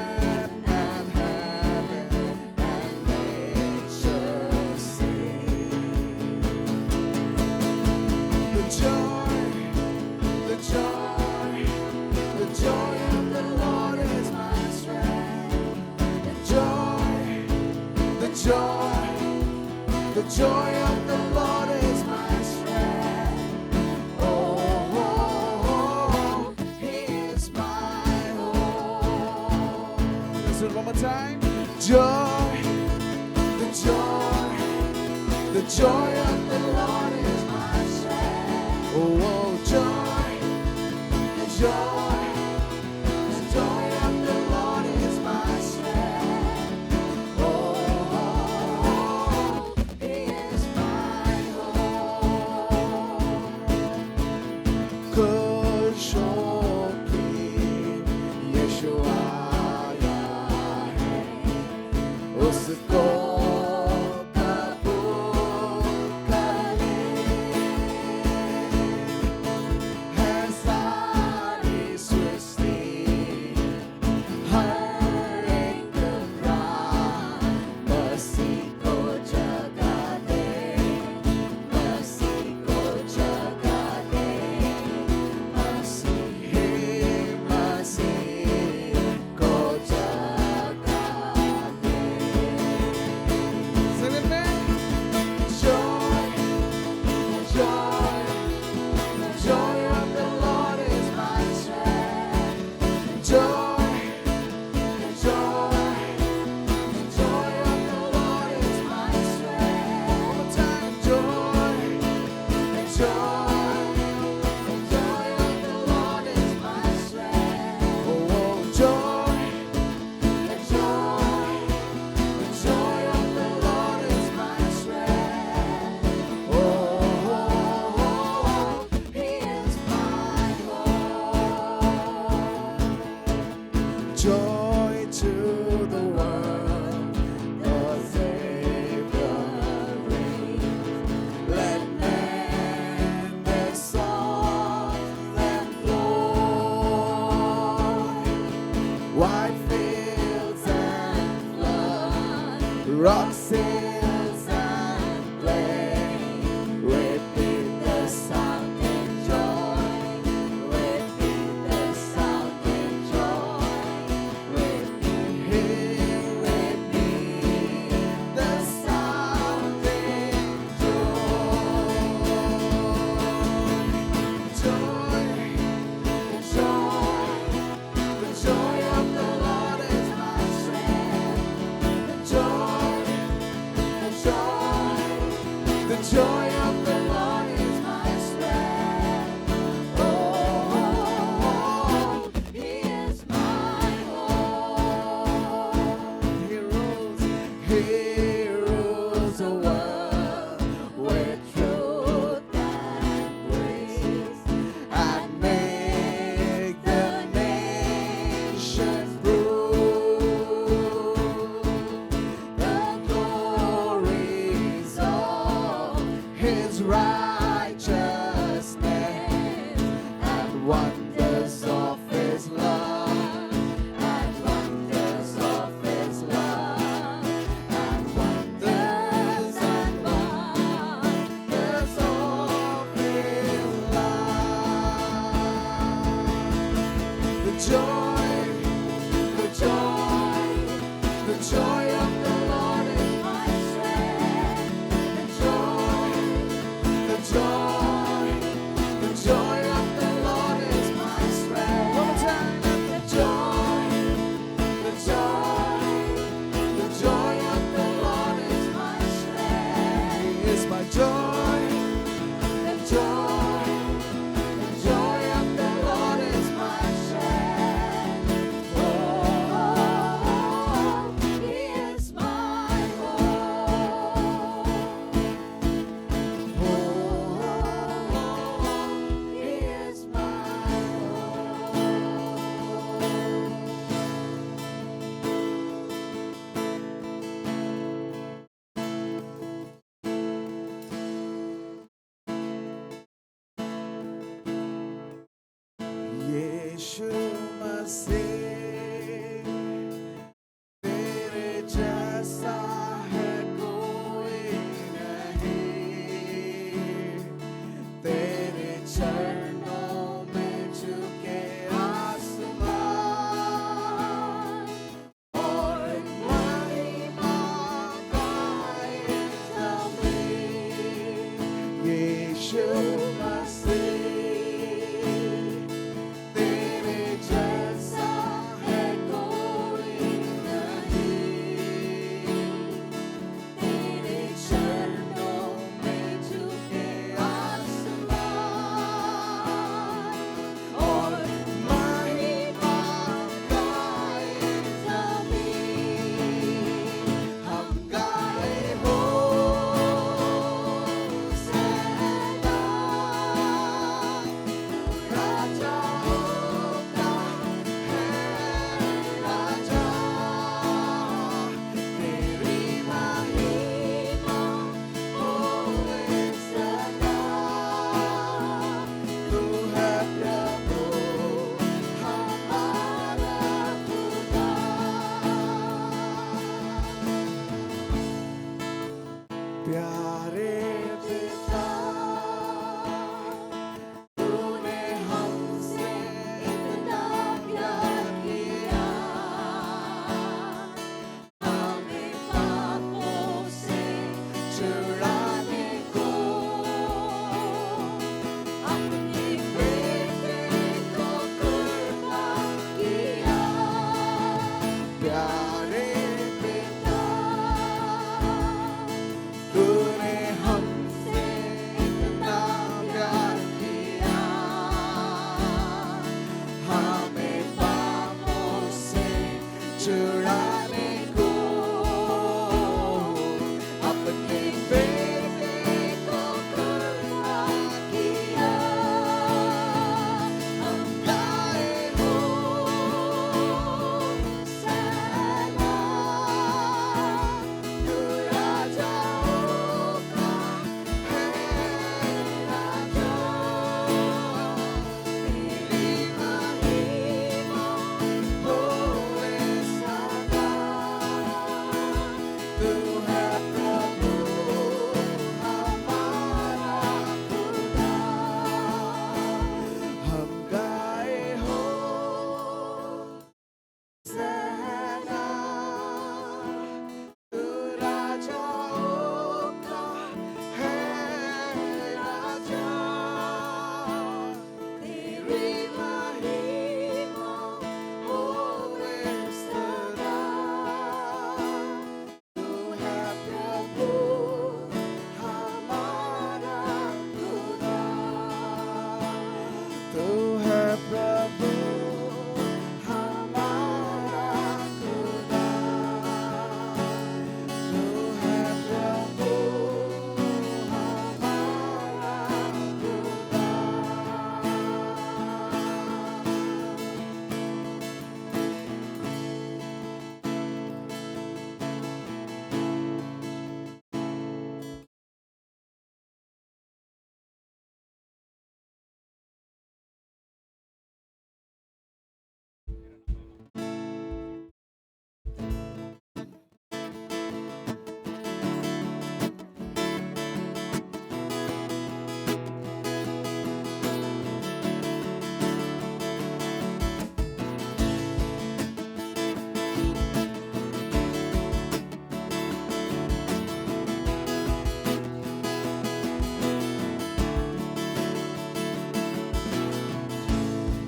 and nature sing. The joy, the joy, the joy of the Lord is my strength. The joy, the joy, the joy of the Lord is my strength. Oh, oh, oh, He is my hope. Let's do it one more time. Joy, the joy, the joy of the Lord is my strength. Oh, oh, joy, the खुशियों की यीशु आया है, उसको कबूल कर ले। है सारी सृष्टि, हर एक प्राण मसीह को जगा दे, मसीह को जगा दे, मसीह को जगा दे। Sing it, man. Joy, joy, the joy of the Lord is my strength. Joy, joy, the joy of the Lord is my strength. One more time, joy, joy, the joy of the Lord is my strength. Oh, joy, joy, the joy of the Lord is my strength. Oh, He is my hope. Joy to the world, the Savior reigns. Let men their songs employ. White fields and flood, rocks, hills and plain. Repeat the sound in joy. Repeat the sound in joy. Repeat the sound in joy. Joy, the joy of the Lord is my strength. The joy, the joy of the Lord is my strength. Oh, He is my hope. He rules the world with truth and grace, and make the nations rule. The glories of His righteousness and wonders of His love, and wonders of His love, and wonders of His love. The joy, the joy, the joy of the Lord is my strength. The joy, the joy, the joy of the Lord is my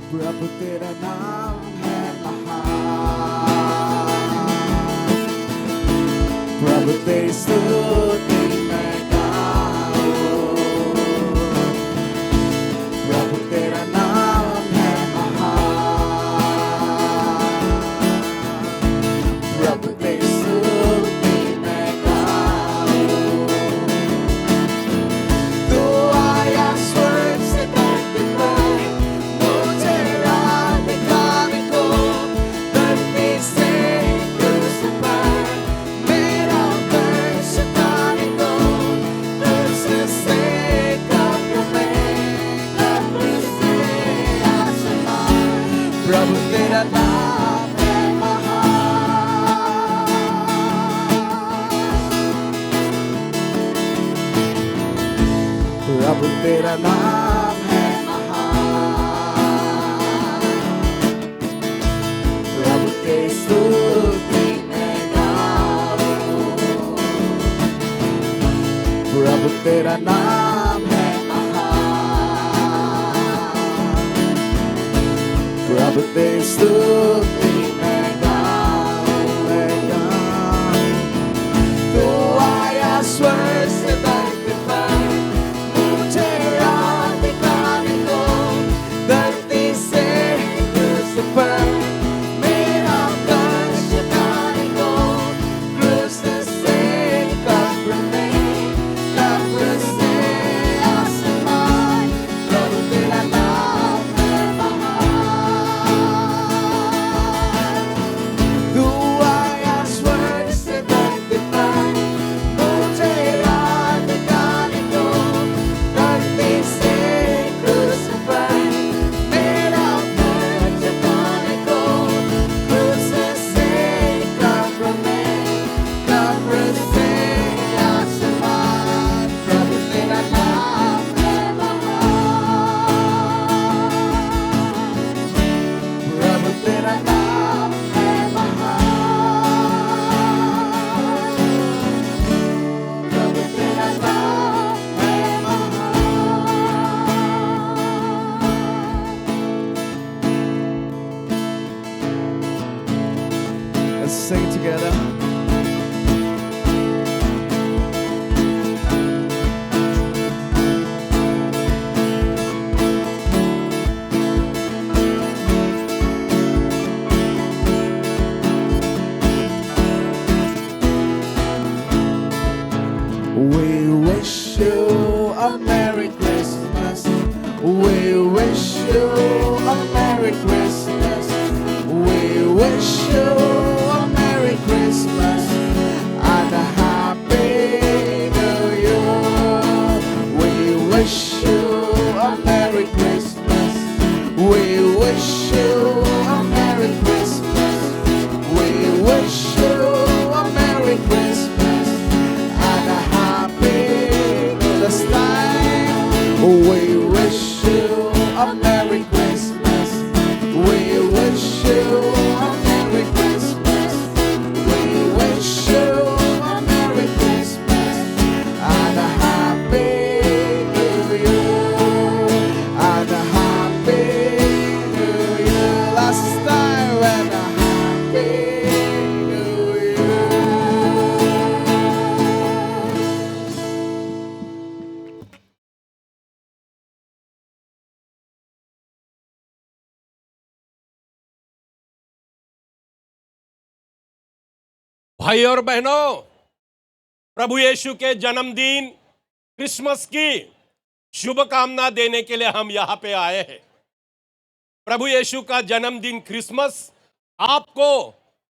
प्रभु तेरा नाम है महान, प्रभु तेरी स्तुति मैं गाऊं। प्रभु तेरा नाम है महान, प्रभु तेरी स्तुति मैं गाऊं। तू आया स्वर्ग से धरती पर, मुझे राह दिखाने को, धरती से क्रूस पर मेरा दर्द छुपाने को, क्रूस से कब्र में, कब्र से आसमान। प्रभु तेरा नाम है महान, प्रभु तेरा नाम है महान, प्रभु तेरी स्तुति मैं गाऊं। प्रभु तेरा नाम है महान, प्रभु तेरी स्तुति मैं गाऊं, मैं गाऊं। तू आया स्वर्ग से धरती पर, मुझे राह दिखाने को, धरती से क्रूस पर मेरा दर्द छुपाने को, क्रूस से कब्र में, कब्र से आसमान। प्रभु तेरा नाम है महान, तू आया स्वर्ग से धरती पर, मुझे राह दिखाने को, धरती से क्रूस पर मेरा दर्द छुपाने को, क्रूस से कब्र में, कब्र से आसमान। प्रभु तेरा नाम है महान, प्रभु तेरा नाम है महान, प्रभु तेरा नाम है महान। Let's sing together. We wish you a Merry Christmas. We wish you a Merry Christmas. We wish you a Merry Christmas and a Happy New Year. We wish you a Merry Christmas. We wish you a Merry Christmas. We wish you a Merry Christmas and a Happy this time. We wish you a Merry Christmas. We wish you a Merry Christmas. We wish you a Merry Christmas and a Happy New Year. And a Happy New Year. Last time and a Happy New Year. भाई और बहनों, प्रभु यीशु के जन्मदिन Christmas की शुभकामना देने के लिए हम यहाँ पे आए हैं। प्रभु यीशु का जन्मदिन क्रिसमस आपको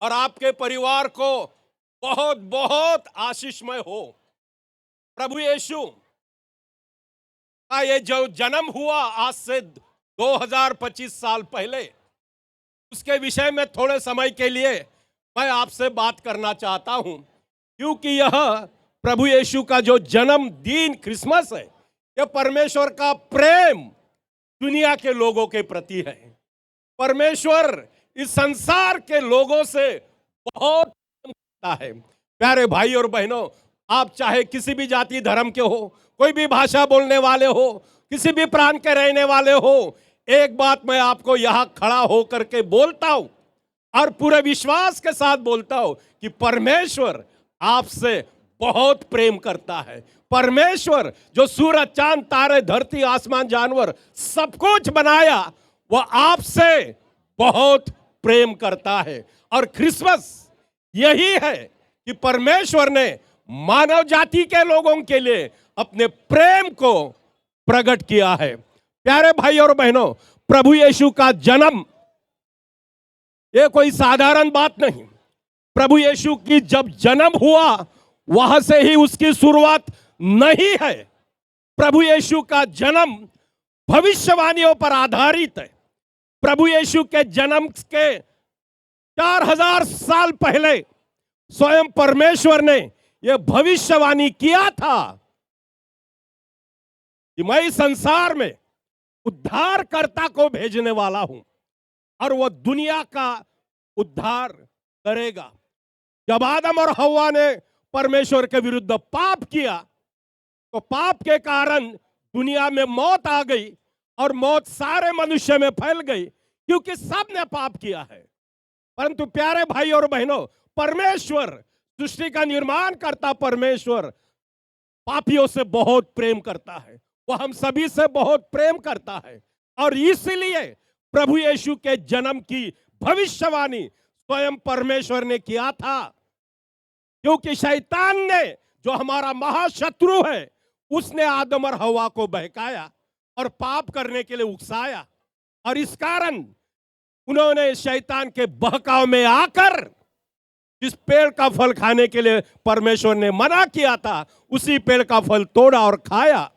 और आपके परिवार को बहुत बहुत आशीषमय हो। प्रभु यीशु का ये जो जन्म हुआ आज से 2025 साल पहले, उसके विषय में थोड़े समय के लिए मैं आपसे बात करना चाहता हूं, क्योंकि यह प्रभु यीशु का जो जन्मदिन क्रिसमस है, यह परमेश्वर का प्रेम दुनिया के लोगों के प्रति है। परमेश्वर इस संसार के लोगों से बहुत प्रेम करता है। प्यारे भाई और बहनों, आप चाहे किसी भी जाति धर्म के हो, कोई भी भाषा बोलने वाले हो, किसी भी प्रांत के रहने वाले हो, एक बात मैं आपको यहां खड़ा होकर के बोलता हूं और पूरे विश्वास के साथ बोलता हूं कि परमेश्वर आपसे बहुत प्रेम करता है। परमेश्वर जो सूरज, चांद, तारे, धरती, आसमान, जानवर सब कुछ बनाया, वह आपसे बहुत प्रेम करता है। और क्रिसमस यही है कि परमेश्वर ने मानव जाति के लोगों के लिए अपने प्रेम को प्रकट किया है। प्यारे भाई और बहनों, प्रभु यीशु का जन्म ये कोई साधारण बात नहीं। प्रभु यीशु की जब जन्म हुआ, वहां से ही उसकी शुरुआत नहीं है। प्रभु यीशु का जन्म भविष्यवाणियों पर आधारित है। प्रभु यीशु के जन्म के 4000 साल पहले स्वयं परमेश्वर ने यह भविष्यवाणी किया था कि मैं इस संसार में उद्धारकर्ता को भेजने वाला हूं और वह दुनिया का उद्धार करेगा। जब आदम और हव्वा ने परमेश्वर के विरुद्ध पाप किया, तो पाप के कारण दुनिया में मौत आ गई और मौत सारे मनुष्य में फैल गई, क्योंकि सब ने पाप किया है। परंतु प्यारे भाई और बहनों, परमेश्वर, सृष्टि का निर्माण करता परमेश्वर पापियों से बहुत प्रेम करता है। वह हम सभी से बहुत प्रेम करता है और इसलिए प्रभु यीशु के जन्म की भविष्यवाणी स्वयं परमेश्वर ने किया था। क्योंकि शैतान ने, जो हमारा महाशत्रु है, उसने आदम और हव्वा को बहकाया और पाप करने के लिए उकसाया, और इस कारण उन्होंने शैतान के बहकाव में आकर जिस पेड़ का फल खाने के लिए परमेश्वर ने मना किया था, उसी पेड़ का फल तोड़ा और खाया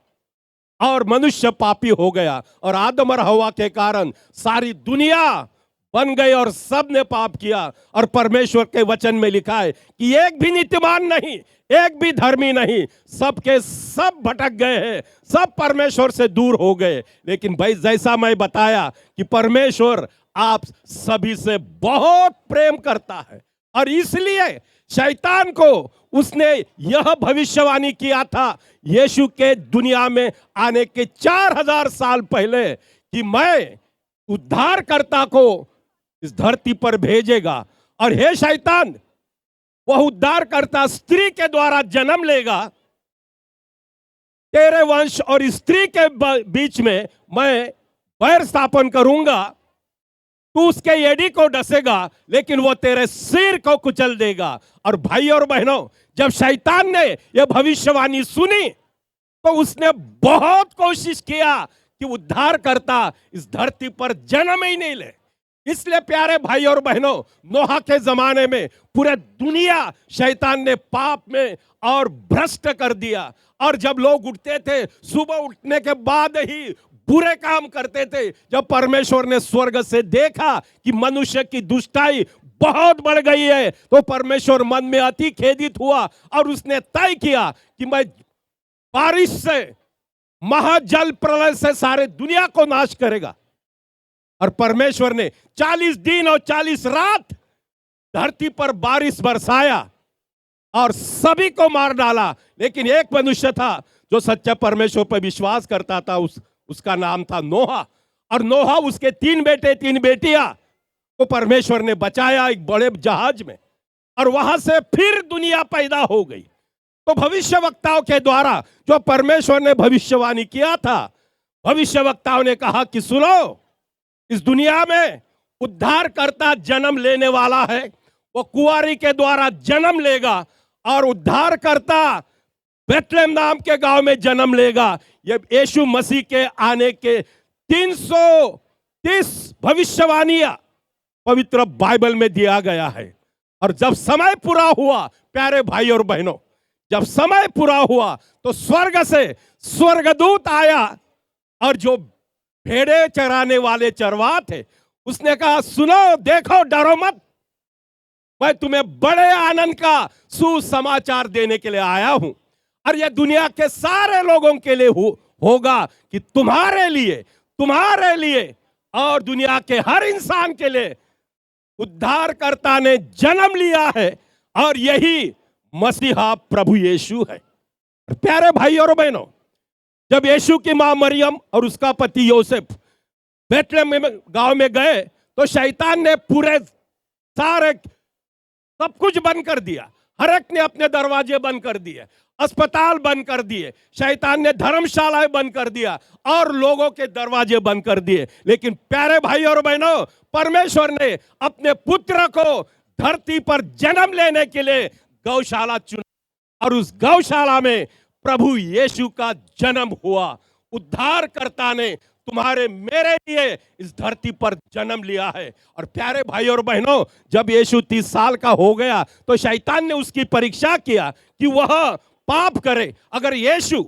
और मनुष्य पापी हो गया। और आदम और हव्वा के कारण सारी दुनिया बन गई और सब ने पाप किया। और परमेश्वर के वचन में लिखा है कि एक भी नीतिमान नहीं, एक भी धर्मी नहीं, सबके सब भटक गए हैं, सब परमेश्वर से दूर हो गए। लेकिन भाई, जैसा मैं बताया कि परमेश्वर आप सभी से बहुत प्रेम करता है और इसलिए शैतान को उसने यह भविष्यवाणी किया था यीशु के दुनिया में आने के 4000 साल पहले कि मैं उद्धारकर्ता को इस धरती पर भेजेगा। और हे शैतान, वह उद्धारकर्ता स्त्री के द्वारा जन्म लेगा, तेरे वंश और स्त्री के बीच में मैं बैर स्थापन करूंगा, तू उसके एड़ी को डसेगा लेकिन वो तेरे सिर को कुचल देगा। और भाई और बहनों, जब शैतान ने यह भविष्यवाणी सुनी तो उसने बहुत कोशिश किया कि उद्धारकर्ता इस धरती पर जन्म ही नहीं ले। इसलिए प्यारे भाई और बहनों, नोहा के जमाने में पूरे दुनिया शैतान ने पाप में और भ्रष्ट कर दिया। और जब लोग उठते थे, सुबह उठने के बाद ही बुरे काम करते थे। जब परमेश्वर ने स्वर्ग से देखा कि मनुष्य की दुष्टाई बहुत बढ़ गई है, तो परमेश्वर मन में अति खेदित हुआ और उसने तय किया कि मैं बारिश से, महाजल प्रलय से सारे दुनिया को नाश करेगा। और परमेश्वर ने 40 दिन और 40 रात धरती पर बारिश बरसाया और सभी को मार डाला। लेकिन एक मनुष्य था जो सच्चे परमेश्वर पर विश्वास करता था, उसका नाम था नोहा। और नोहा, उसके 3 बेटे 3 बेटियां को परमेश्वर ने बचाया एक बड़े जहाज में, और वहां से फिर दुनिया पैदा हो गई। तो भविष्यवक्ताओं के द्वारा जो परमेश्वर ने भविष्यवाणी किया था, भविष्यवक्ताओं ने कहा कि सुनो, इस दुनिया में उद्धारकर्ता जन्म लेने वाला है, वो कुंवारी के द्वारा जन्म लेगा और उद्धारकर्ता बेथलेहम नाम के गांव में जन्म लेगा। ये यीशु मसीह के आने के 330 भविष्यवाणियां पवित्र बाइबल में दिया गया है। और जब समय पूरा हुआ, प्यारे भाई और बहनों, जब समय पूरा हुआ तो स्वर्ग से स्वर्गदूत आया और जो भेड़े चराने वाले चरवाह थे, उसने कहा, सुनो, देखो, डरो मत, मैं तुम्हें बड़े आनंद का सुसमाचार देने के लिए आया हूं। और यह दुनिया के सारे लोगों के लिए होगा कि तुम्हारे लिए और दुनिया के हर इंसान के लिए उद्धारकर्ता ने जन्म लिया है, और यही मसीहा प्रभु यीशु है। प्यारे भाई और बहनों, जब यीशु की मां मरियम और उसका पति योसेफ बेतलेहम में गांव में गए तो शैतान ने पूरे सारे सब कुछ बंद कर दिया। हर एक ने अपने दरवाजे बंद कर दिए, अस्पताल बंद कर दिए, शैतान ने धर्मशालाएं बंद कर दिया और लोगों के दरवाजे बंद कर दिए। लेकिन प्यारे भाई और बहनों, परमेश्वर ने अपने पुत्र को धरती पर जन्म लेने के लिए गौशाला चुना और उस गौशाला में प्रभु यीशु का जन्म हुआ। उद्धारकर्ता ने तुम्हारे मेरे लिए इस धरती पर जन्म लिया है। और प्यारे भाई और बहनों, जब यीशु 30 साल का हो गया तो शैतान ने उसकी परीक्षा किया कि वह पाप करे। अगर यीशु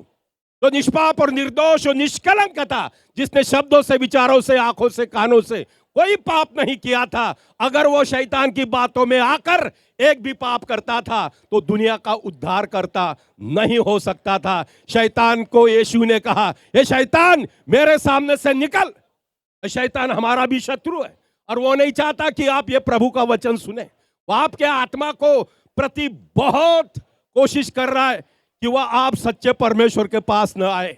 जो निष्पाप और निर्दोष और निष्कलंक था, जिसने शब्दों से, विचारों से, आंखों से, कानों से कोई पाप नहीं किया था, अगर वो शैतान की बातों में आकर एक भी पाप करता था तो दुनिया का उद्धार करता नहीं हो सकता था। शैतान को यीशु ने कहा, ये शैतान मेरे सामने से निकल। शैतान हमारा भी शत्रु है और वो नहीं चाहता कि आप ये प्रभु का वचन सुने। वो आपके आत्मा को प्रति बहुत कोशिश कर रहा है कि वह आप सच्चे परमेश्वर के पास न आए।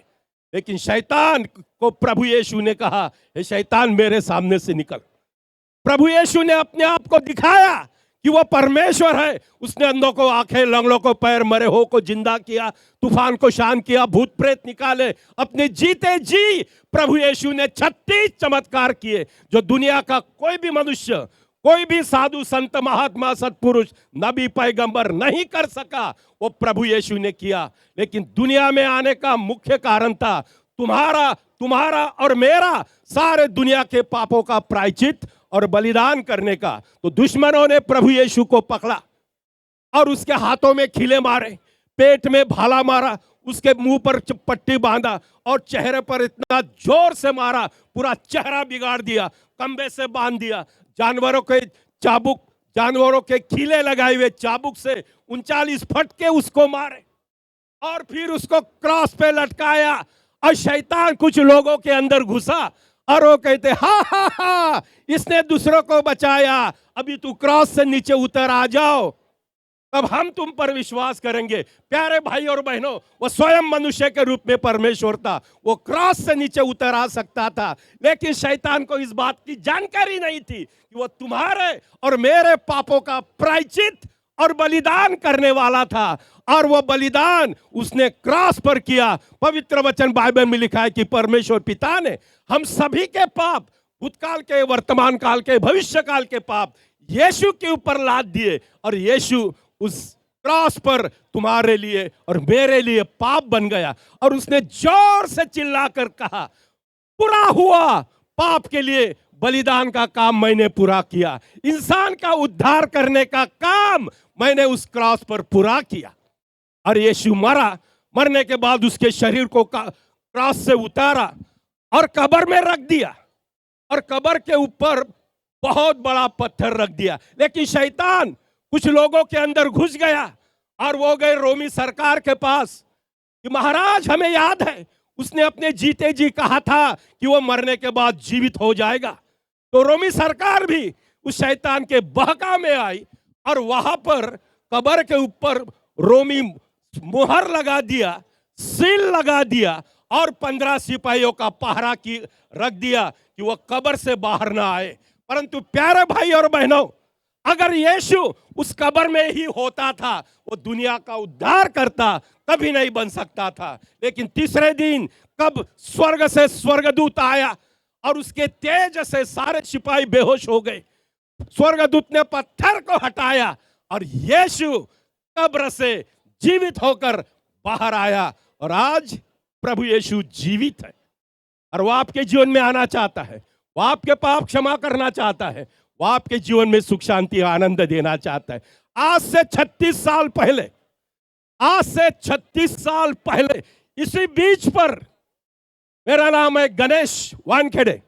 लेकिन शैतान को प्रभु यीशु ने कहा, हे शैतान मेरे सामने से निकल। प्रभु यीशु ने अपने आप को दिखाया कि वह परमेश्वर है। उसने अंधों को आंखें, लंगड़ों को पैर, मरे हो को जिंदा किया, तूफान को शांत किया, भूत प्रेत निकाले। अपने जीते जी प्रभु यीशु ने 36 चमत्कार किए जो दुनिया का कोई भी मनुष्य, कोई भी साधु संत, महात्मा, सत्पुरुष, नबी, पैगंबर नहीं कर सका, वो प्रभु यीशु ने किया। लेकिन दुनिया में आने का मुख्य कारण था तुम्हारा और मेरा सारे दुनिया के पापों का प्रायश्चित और बलिदान करने का। तो दुश्मनों ने प्रभु यीशु को पकड़ा और उसके हाथों में खीले मारे, पेट में भाला मारा, उसके मुंह पर पट्टी बांधा और चेहरे पर इतना जोर से मारा, पूरा चेहरा बिगाड़ दिया, कंबे से बांध दिया, जानवरों के खीले लगाए हुए चाबुक से 39 फटके उसको मारे और फिर उसको क्रॉस पे लटकाया। और शैतान कुछ लोगों के अंदर घुसा और वो कहते, हा हा हा, इसने दूसरों को बचाया, अभी तू क्रॉस से नीचे उतर आ जाओ, तब हम तुम पर विश्वास करेंगे। प्यारे भाई और बहनों, वो स्वयं मनुष्य के रूप में परमेश्वर था, वो क्रॉस से नीचे उतर आ सकता था। लेकिन शैतान को इस बात की जानकारी नहीं थी कि वो तुम्हारे और मेरे पापों का प्रायश्चित और बलिदान करने वाला था। और वो बलिदान उसने क्रॉस पर किया। पवित्र वचन बाइबल में लिखा है कि परमेश्वर पिता ने हम सभी के पाप, भूतकाल के, वर्तमान काल के, भविष्य काल के पाप यीशु के ऊपर लाद दिए और यीशु उस क्रॉस पर तुम्हारे लिए और मेरे लिए पाप बन गया। और उसने जोर से चिल्लाकर कहा, पूरा हुआ, पाप के लिए बलिदान का काम मैंने पूरा किया, इंसान का उद्धार करने का काम मैंने उस क्रॉस पर पूरा किया। और यीशु मरा, मरने के बाद उसके शरीर को क्रॉस से उतारा और कब्र में रख दिया और कब्र के ऊपर बहुत बड़ा पत्थर रख दिया। लेकिन शैतान कुछ लोगों के अंदर घुस गया और वो गए रोमी सरकार के पास कि महाराज हमें याद है, उसने अपने जीते जी कहा था कि वो मरने के बाद जीवित हो जाएगा। तो रोमी सरकार भी उस शैतान के बहकावे में आई और वहां पर कब्र के ऊपर रोमी मुहर लगा दिया, सील लगा दिया और 15 सिपाहियों का पहरा की रख दिया कि वो कब्र से बाहर ना आए। परंतु प्यारे भाई और बहनों, अगर यीशु उस कब्र में ही होता था, वो दुनिया का उद्धार करता कभी नहीं बन सकता था। लेकिन तीसरे दिन कब स्वर्ग से स्वर्गदूत आया और उसके तेज से सारे सिपाही बेहोश हो गए। स्वर्गदूत ने पत्थर को हटाया और यीशु कब्र से जीवित होकर बाहर आया। और आज प्रभु यीशु जीवित है और वो आपके जीवन में आना चाहता है, वो आपके पाप क्षमा करना चाहता है, वो आपके जीवन में सुख शांति आनंद देना चाहता है। आज से 36 साल पहले इसी बीच पर, मेरा नाम है गणेश वानखेड़े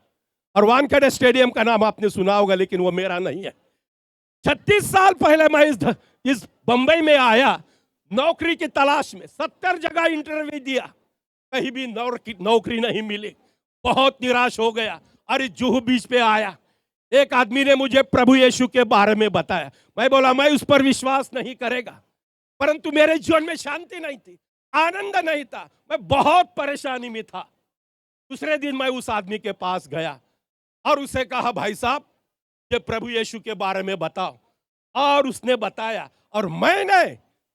और वानखेड़े स्टेडियम का नाम आपने सुना होगा, लेकिन वो मेरा नहीं है। 36 साल पहले मैं इस बंबई में आया नौकरी की तलाश में। 70 जगह इंटरव्यू दिया, कहीं भी नौकरी नहीं मिली, बहुत निराश हो गया। अरे जुहू बीच पे आया, एक आदमी ने मुझे प्रभु यीशु के बारे में बताया। मैं बोला मैं उस पर विश्वास नहीं करेगा, परंतु मेरे जीवन में शांति नहीं थी, आनंद नहीं था, मैं बहुत परेशानी में था। दूसरे दिन मैं उस आदमी के पास गया और उसे कहा भाई साहब ये प्रभु यीशु के बारे में बताओ। और उसने बताया और मैंने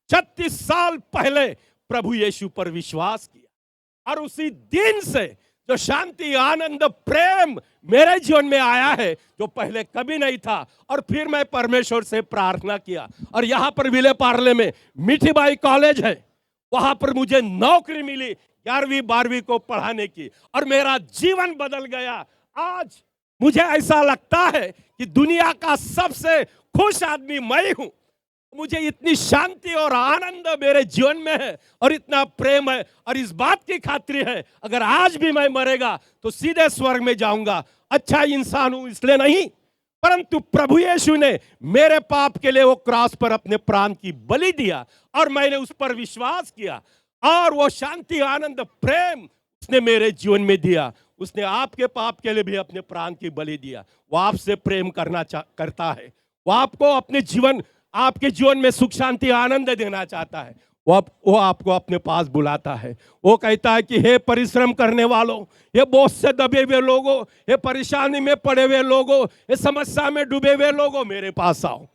36 साल पहले प्रभु यीशु पर विश्वास किया और उसी दिन से जो शांति, आनंद, प्रेम मेरे जीवन में आया है जो पहले कभी नहीं था। और फिर मैं परमेश्वर से प्रार्थना किया और यहाँ पर विले पार्ले में मीठीबाई कॉलेज है, वहां पर मुझे नौकरी मिली 11वीं 12वीं को पढ़ाने की और मेरा जीवन बदल गया। आज मुझे ऐसा लगता है कि दुनिया का सबसे खुश आदमी मैं हूं। मुझे इतनी शांति और आनंद मेरे जीवन में है और इतना प्रेम है और इस बात की खातिर है अगर आज भी मैं मरेगा तो सीधे स्वर्ग में जाऊंगा। अच्छा इंसान हूं इसलिए नहीं, परंतु प्रभु यीशु ने मेरे पाप के लिए वो क्रॉस पर अपने प्राण की बलि दिया और मैंने उस पर विश्वास किया और वो शांति, आनंद, प्रेम उसने मेरे जीवन में दिया। उसने आपके पाप के लिए भी अपने प्राण की बलि दिया। वो आपसे प्रेम करता है। वो आपको अपने जीवन, आपके जीवन में सुख, शांति, आनंद देना चाहता है। वो आपको अपने पास बुलाता है। वो कहता है कि हे परिश्रम करने वालों, ये बोझ से दबे हुए लोगों, ये परेशानी में पड़े हुए लोगों, ये समस्या में डूबे हुए लोगों, मेरे पास आओ।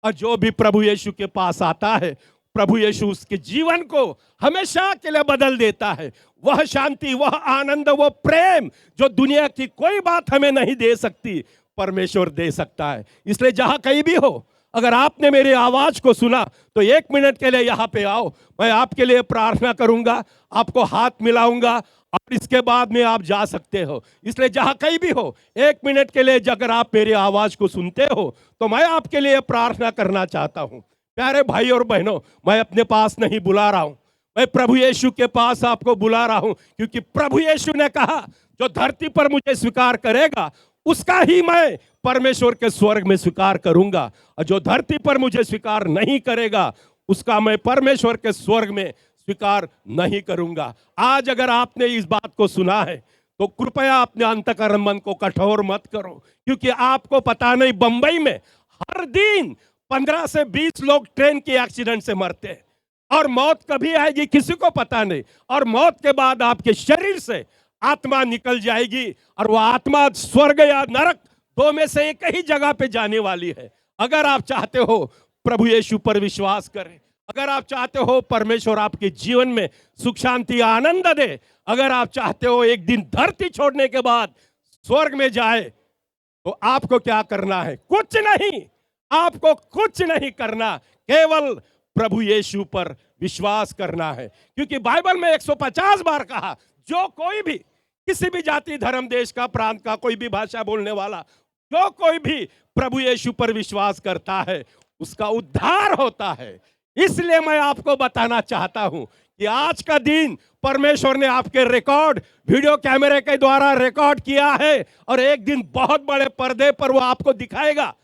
और जो भी प्रभु यीशु के पास आता है, प्रभु यीशु उसके जीवन को हमेशा के लिए बदल देता है। वह शांति, वह आनंद, वह प्रेम जो दुनिया की कोई बात हमें नहीं दे सकती, परमेश्वर दे सकता है। इसलिए जहां कहीं भी हो, अगर आपने मेरी आवाज को सुना तो 1 मिनट के लिए यहाँ पे आओ। मैं आपके लिए प्रार्थना करूंगा, आपको हाथ मिलाऊंगा और इसके बाद में आप जा सकते हो। इसलिए जहां कहीं भी हो, 1 मिनट के लिए अगर आप मेरी आवाज को सुनते हो तो मैं आपके लिए प्रार्थना करना चाहता हूं। प्यारे भाई और बहनों, मैं अपने पास नहीं बुला रहा हूं, मैं प्रभु यीशु के पास आपको बुला रहा हूं, क्योंकि प्रभु यीशु ने कहा जो धरती पर मुझे स्वीकार करेगा उसका ही मैं परमेश्वर के स्वर्ग में स्वीकार करूंगा, और जो धरती पर मुझे स्वीकार नहीं करेगा उसका मैं परमेश्वर के स्वर्ग में स्वीकार नहीं करूंगा। आज अगर आपने इस बात को सुना है तो कृपया अपने अंतःकरण मन को कठोर मत करो, क्योंकि आपको पता नहीं बंबई में हर दिन 15 से 20 लोग ट्रेन के एक्सीडेंट से मरते हैं और मौत कभी आएगी किसी को पता नहीं। और मौत के बाद आपके शरीर से आत्मा निकल जाएगी और वह आत्मा स्वर्ग या नरक, दो में से एक ही जगह पे जाने वाली है। अगर आप चाहते हो प्रभु यीशु पर विश्वास करें, अगर आप चाहते हो परमेश्वर आपके जीवन में सुख, शांति, आनंद दे, अगर आप चाहते हो एक दिन धरती छोड़ने के बाद स्वर्ग में जाए, तो आपको क्या करना है? कुछ नहीं, आपको कुछ नहीं करना, केवल प्रभु यीशु पर विश्वास करना है। क्योंकि बाइबल में 150 बार कहा जो कोई भी किसी भी जाति, धर्म, देश का, प्रांत का, कोई भी भाषा बोलने वाला, जो कोई भी प्रभु यीशु पर विश्वास करता है उसका उद्धार होता है। इसलिए मैं आपको बताना चाहता हूं कि आज का दिन परमेश्वर ने आपके रिकॉर्ड वीडियो कैमरे के द्वारा रिकॉर्ड किया है और एक दिन बहुत बड़े पर्दे पर वो आपको दिखाएगा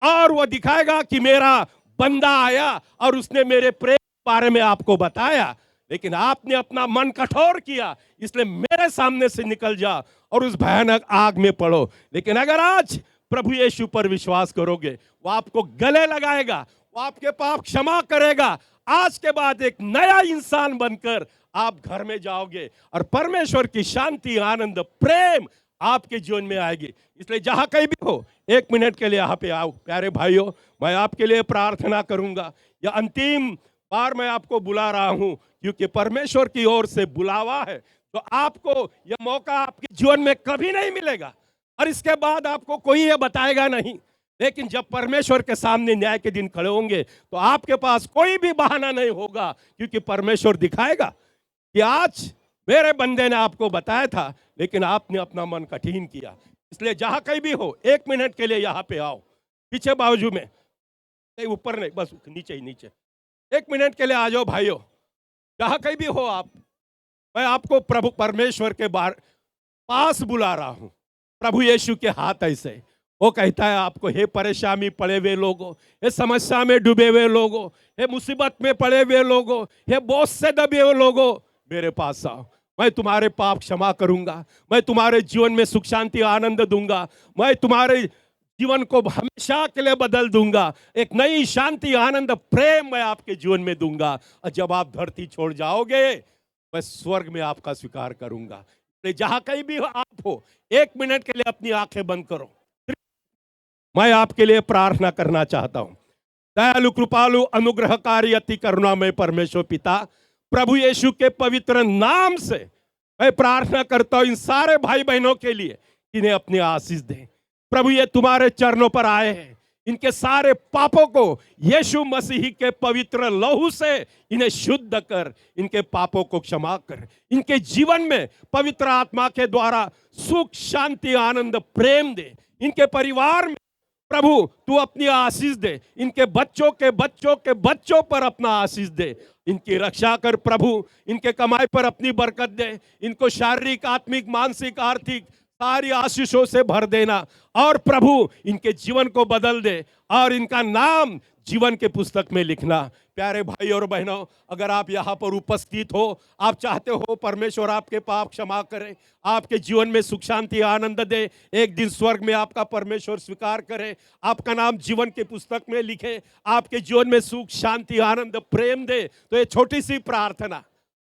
और वो दिखाएगा कि मेरा बंदा आया और उसने मेरे प्रेम के बारे में आपको बताया, लेकिन आपने अपना मन कठोर किया, इसलिए मेरे सामने से निकल जा और उस भयानक आग में पड़ो। लेकिन अगर आज प्रभु यीशु पर विश्वास करोगे, वो आपको गले लगाएगा, वो आपके पाप क्षमा करेगा। आज के बाद एक नया इंसान बनकर आप घर में जाओगे और परमेश्वर की शांति, आनंद, प्रेम आपके जीवन में आएगी। इसलिए जहां कहीं भी हो, 1 मिनट के लिए यहाँ पे आओ। प्यारे भाइयों, मैं आपके लिए प्रार्थना करूंगा। यह अंतिम बार मैं आपको बुला रहा हूं, क्योंकि परमेश्वर की ओर से बुलावा है। तो आपको यह मौका आपके जीवन में कभी नहीं मिलेगा और इसके बाद आपको कोई यह बताएगा नहीं। लेकिन जब परमेश्वर के सामने न्याय के दिन खड़े होंगे तो आपके पास कोई भी बहाना नहीं होगा, क्योंकि परमेश्वर दिखाएगा कि आज मेरे बंदे ने आपको बताया था लेकिन आपने अपना मन कठिन किया। इसलिए जहां कहीं भी हो, 1 मिनट के लिए यहाँ पे आओ, पीछे बाजू में, नहीं ऊपर नहीं, बस नीचे ही नीचे, 1 मिनट के लिए आ जाओ भाइयों। जहां कहीं भी हो आप, मैं आपको प्रभु परमेश्वर के पास बुला रहा हूं। प्रभु यीशु के हाथ ऐसे, वो कहता है आपको, हे परेशानी पड़े हुए लोगों, हे समस्या में डूबे हुए लोगों, हे मुसीबत में पड़े हुए लोगों, हे बोझ से दबे हुए लोगों, मेरे पास आओ। मैं तुम्हारे पाप क्षमा करूंगा, मैं तुम्हारे जीवन में सुख, शांति, आनंद दूंगा, मैं तुम्हारे जीवन को हमेशा के लिए बदल दूंगा। एक नई शांति, आनंद, प्रेम मैं आपके जीवन में दूंगा। और जब आप धरती छोड़ जाओगे, मैं स्वर्ग में आपका स्वीकार करूंगा। जहां कहीं भी आप हो, 1 मिनट के लिए अपनी आंखें बंद करो। मैं आपके लिए प्रार्थना करना चाहता हूं। दयालु, कृपालु, अनुग्रहकारी, अति करुणामय परमेश्वर पिता, प्रभु यीशु के पवित्र नाम से मैं प्रार्थना करता हूं इन सारे भाई बहनों के लिए, इन्हें अपनी आशीष दें। प्रभु ये तुम्हारे चरणों पर आए हैं, इनके सारे पापों को यीशु मसीह के पवित्र लहू से इन्हें शुद्ध कर, इनके पापों को क्षमा कर, इनके जीवन में पवित्र आत्मा के द्वारा सुख, शांति, आनंद, प्रेम दे। इनके परिवार में प्रभु तू अपनी आशीष दे, इनके बच्चों के बच्चों के बच्चों पर अपना आशीष दे। इनकी रक्षा कर प्रभु, इनके कमाई पर अपनी बरकत दे, इनको शारीरिक, आत्मिक, मानसिक, आर्थिक सारी आशीषों से भर देना, और प्रभु इनके जीवन को बदल दे और इनका नाम जीवन के पुस्तक में लिखना। प्यारे भाई और बहनों, अगर आप यहाँ पर उपस्थित हो, आप चाहते हो परमेश्वर आपके पाप क्षमा करे, आपके जीवन में सुख, शांति, आनंद दे, एक दिन स्वर्ग में आपका परमेश्वर स्वीकार करे, आपका नाम जीवन के पुस्तक में लिखे, आपके जीवन में सुख, शांति, आनंद, प्रेम दे, तो ये छोटी सी प्रार्थना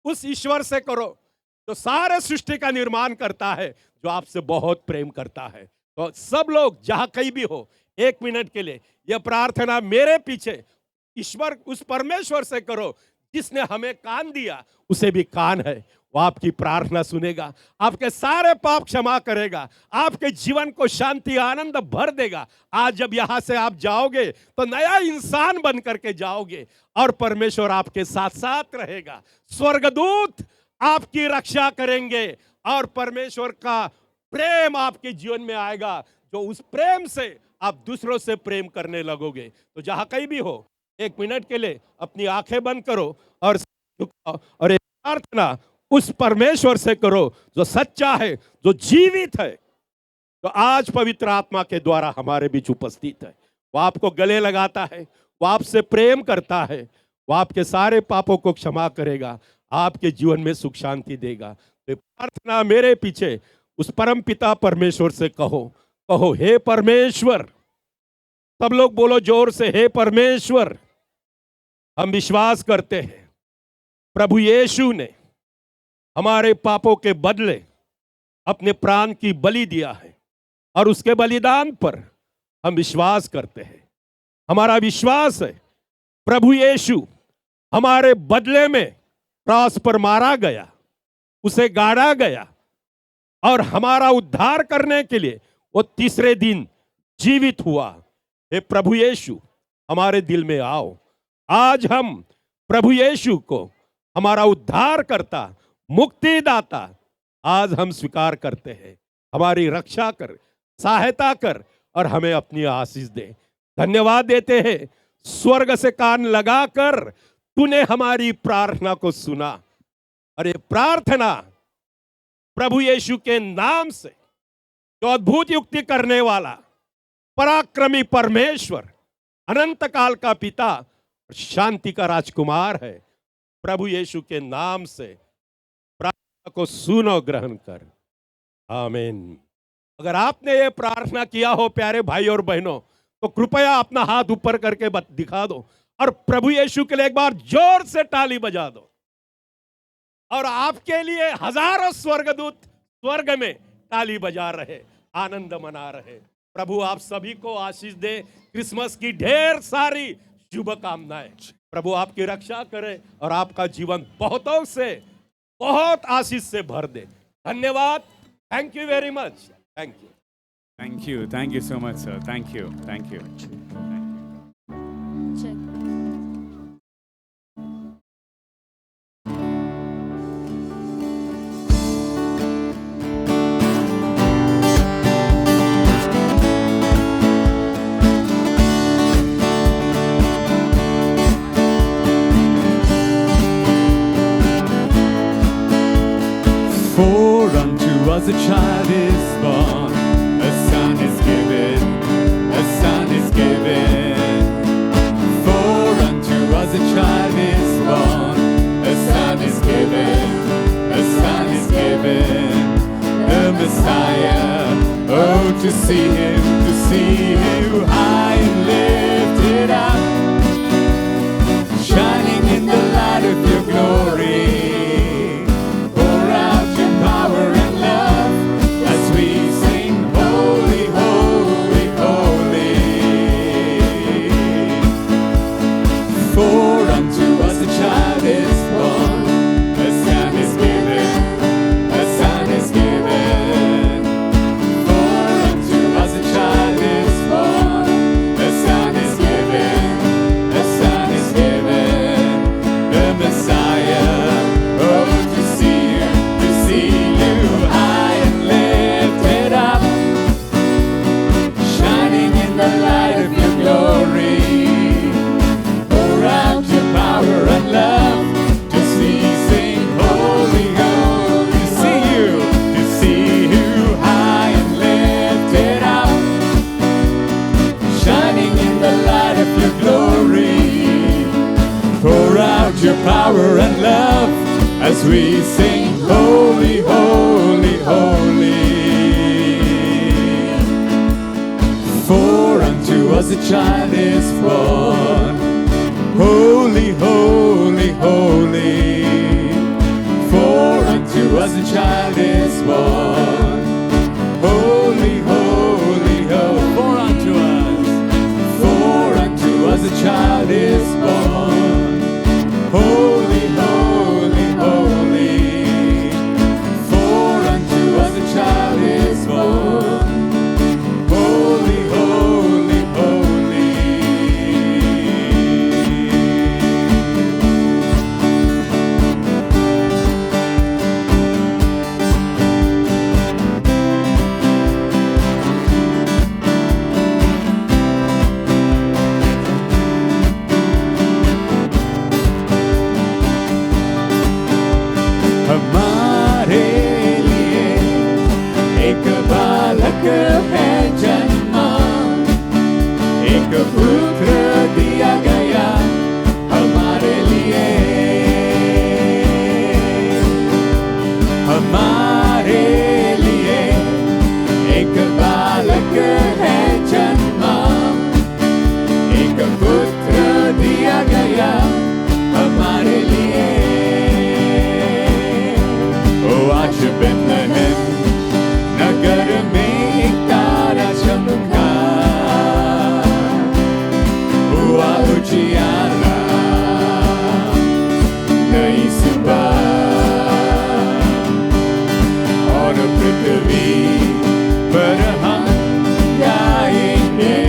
उस ईश्वर से करो जो सारे सृष्टि का निर्माण करता है, जो आपसे बहुत प्रेम करता है। तो सब लोग जहां कहीं भी हो, 1 मिनट के लिए यह प्रार्थना मेरे पीछे ईश्वर, उस परमेश्वर से करो जिसने हमें कान दिया, उसे भी कान है, वो आपकी प्रार्थना सुनेगा, आपके सारे पाप क्षमा करेगा, आपके जीवन को शांति, आनंद भर देगा। आज जब यहां से आप जाओगे तो नया इंसान बन करके जाओगे और परमेश्वर आपके साथ साथ रहेगा। स्वर्गदूत आपकी रक्षा करेंगे और परमेश्वर का प्रेम आपके जीवन में आएगा, जो उस प्रेम से आप दूसरों से प्रेम करने लगोगे। तो जहां कहीं भी हो, 1 मिनट के लिए अपनी आंखें बंद करो और एक प्रार्थना उस परमेश्वर से करो जो सच्चा है, जो जीवित है, तो आज पवित्र आत्मा के द्वारा हमारे बीच उपस्थित है। वो आपको गले लगाता है, वो आपसे प्रेम करता है, वो आपके सारे पापों को क्षमा करेगा, आपके जीवन में सुख शांति देगा। तो प्रार्थना मेरे पीछे उस परम पिता परमेश्वर से कहो, कहो हे परमेश्वर। सब लोग बोलो जोर से, हे परमेश्वर, हम विश्वास करते हैं प्रभु यीशु ने हमारे पापों के बदले अपने प्राण की बलि दिया है, और उसके बलिदान पर हम विश्वास करते हैं। हमारा विश्वास है प्रभु यीशु हमारे बदले में क्रॉस पर मारा गया, उसे गाड़ा गया, और हमारा उद्धार करने के लिए वो तीसरे दिन जीवित हुआ। हे प्रभु यीशु, हमारे दिल में आओ। आज हम प्रभु यीशु को हमारा उद्धार करता, मुक्तिदाता आज हम स्वीकार करते हैं। हमारी रक्षा कर, सहायता कर और हमें अपनी आशीष दे। धन्यवाद देते हैं, स्वर्ग से कान लगाकर तूने हमारी प्रार्थना को सुना, और ये प्रार्थना प्रभु यीशु के नाम से, जो अद्भुत युक्ति करने वाला पराक्रमी परमेश्वर, अनंत काल का पिता, शांति का राजकुमार है, प्रभु यीशु के नाम से प्रार्थना को सुनो, ग्रहण कर। आमीन। अगर आपने ये प्रार्थना किया हो प्यारे भाई और बहनों, तो कृपया अपना हाथ ऊपर करके दिखा दो और प्रभु यीशु के लिए एक बार जोर से ताली बजा दो। और आपके लिए हजारों स्वर्गदूत स्वर्ग में ताली बजा रहे, आनंद मना रहे। प्रभु आप सभी को आशीष दे। क्रिसमस की ढेर सारी शुभकामनाएं। प्रभु आपकी रक्षा करे और आपका जीवन बहुतों से बहुत आशीष से भर दे। धन्यवाद। Thank you very much. Thank you. Thank you. Thank you so much, sir. Thank you. Thank you. check. For unto us a child is born, a son is given, a son is given. For unto us a child is born, a son is given, a son is given. The Messiah, oh to see him high and lifted up, shining in the light of your glory. Pour out your power and love. your power and love as we sing, holy, holy, holy. For unto us a child is born, holy, holy, holy. For unto us a child is born, holy, holy, holy. For unto us a child is born, holy, holy, holy. For unto us a child is born, holy, holy, holy. हमारे लिए एक बालक है जन्मा, एक पुत्र दिया गया हमारे लिए। हमारे लिए एक बालक है जन्मा, एक पुत्र दिया गया हमारे लिए। आज बेथलेहम नगर में एक तारा चमका, हुआ उजियारा नई सुबह, और पृथ्वी पर हम गाएंगे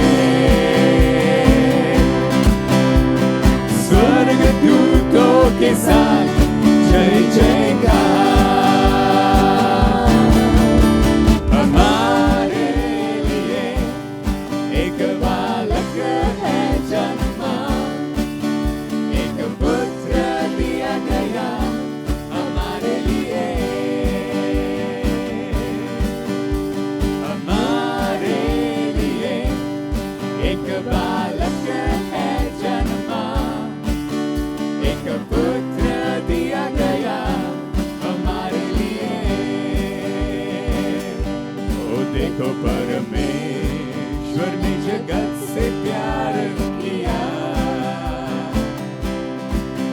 स्वर्गदूतों के साथ जय जयकार। देखो परमेश्वर ने जगत से प्यार किया,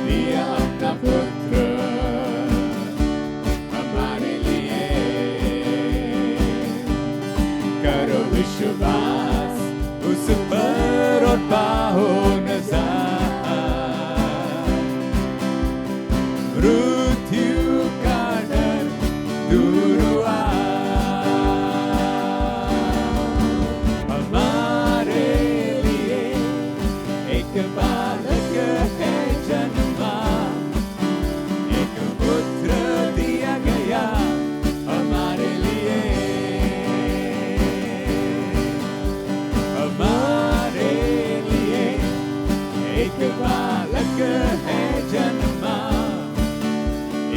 दिया अपना पुत्र हमारे लिए। करो विश्वास उस पर और पाओ नज़ार, मृत्यु का डर दूर हुआ। बालक है जन्मा, एक पुत्र दिया गया हमारे लिए। हमारे लिए एक बालक है जन्मा,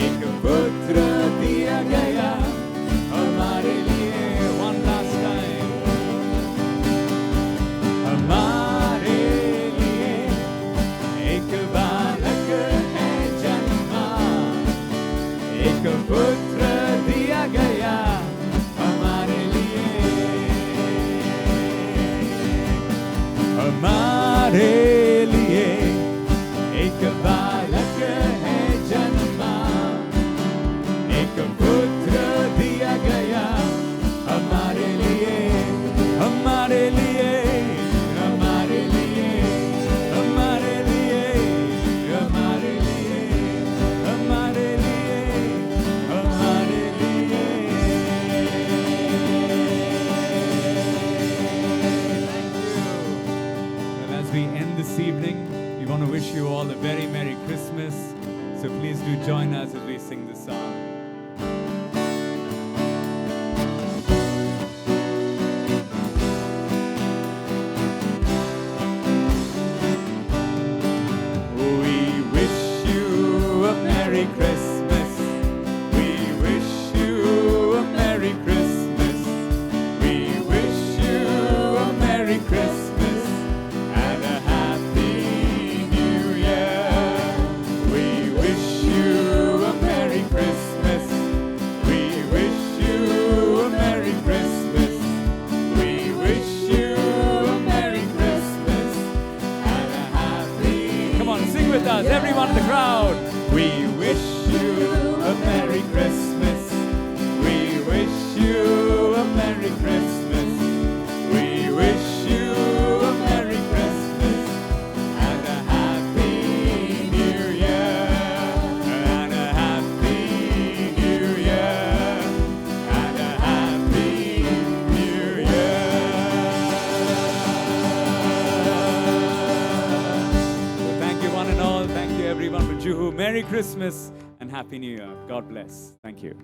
एक पुत्र दिया गया हमारे लिए। One last time. हमारे एक बालक है जन्मा, एक पुत्र दिया गया हमारे लिए। हमारे लिए एक बालक है जन्मा, एक पुत्र दिया गया हमारे लिए। हमारे लिए, हमारे लिए, हमारे लिए, हमारे लिए, हमारे लिए, हमारे लिए। Well, as we end this evening, we want to wish you all a very Merry Christmas. So please do join us as we sing this song. We wish you a Merry Christmas. We wish you a Merry Christmas. We wish you a Merry Christmas and a Happy New Year. We We wish you a Merry Christmas. We wish you a Merry Christmas. We wish you a Merry Christmas and a Happy New Year. And a Happy New Year. And a Happy New Year. So thank you one and all. Thank you everyone for Juhu. Merry Christmas and Happy New Year. God bless. Thank you.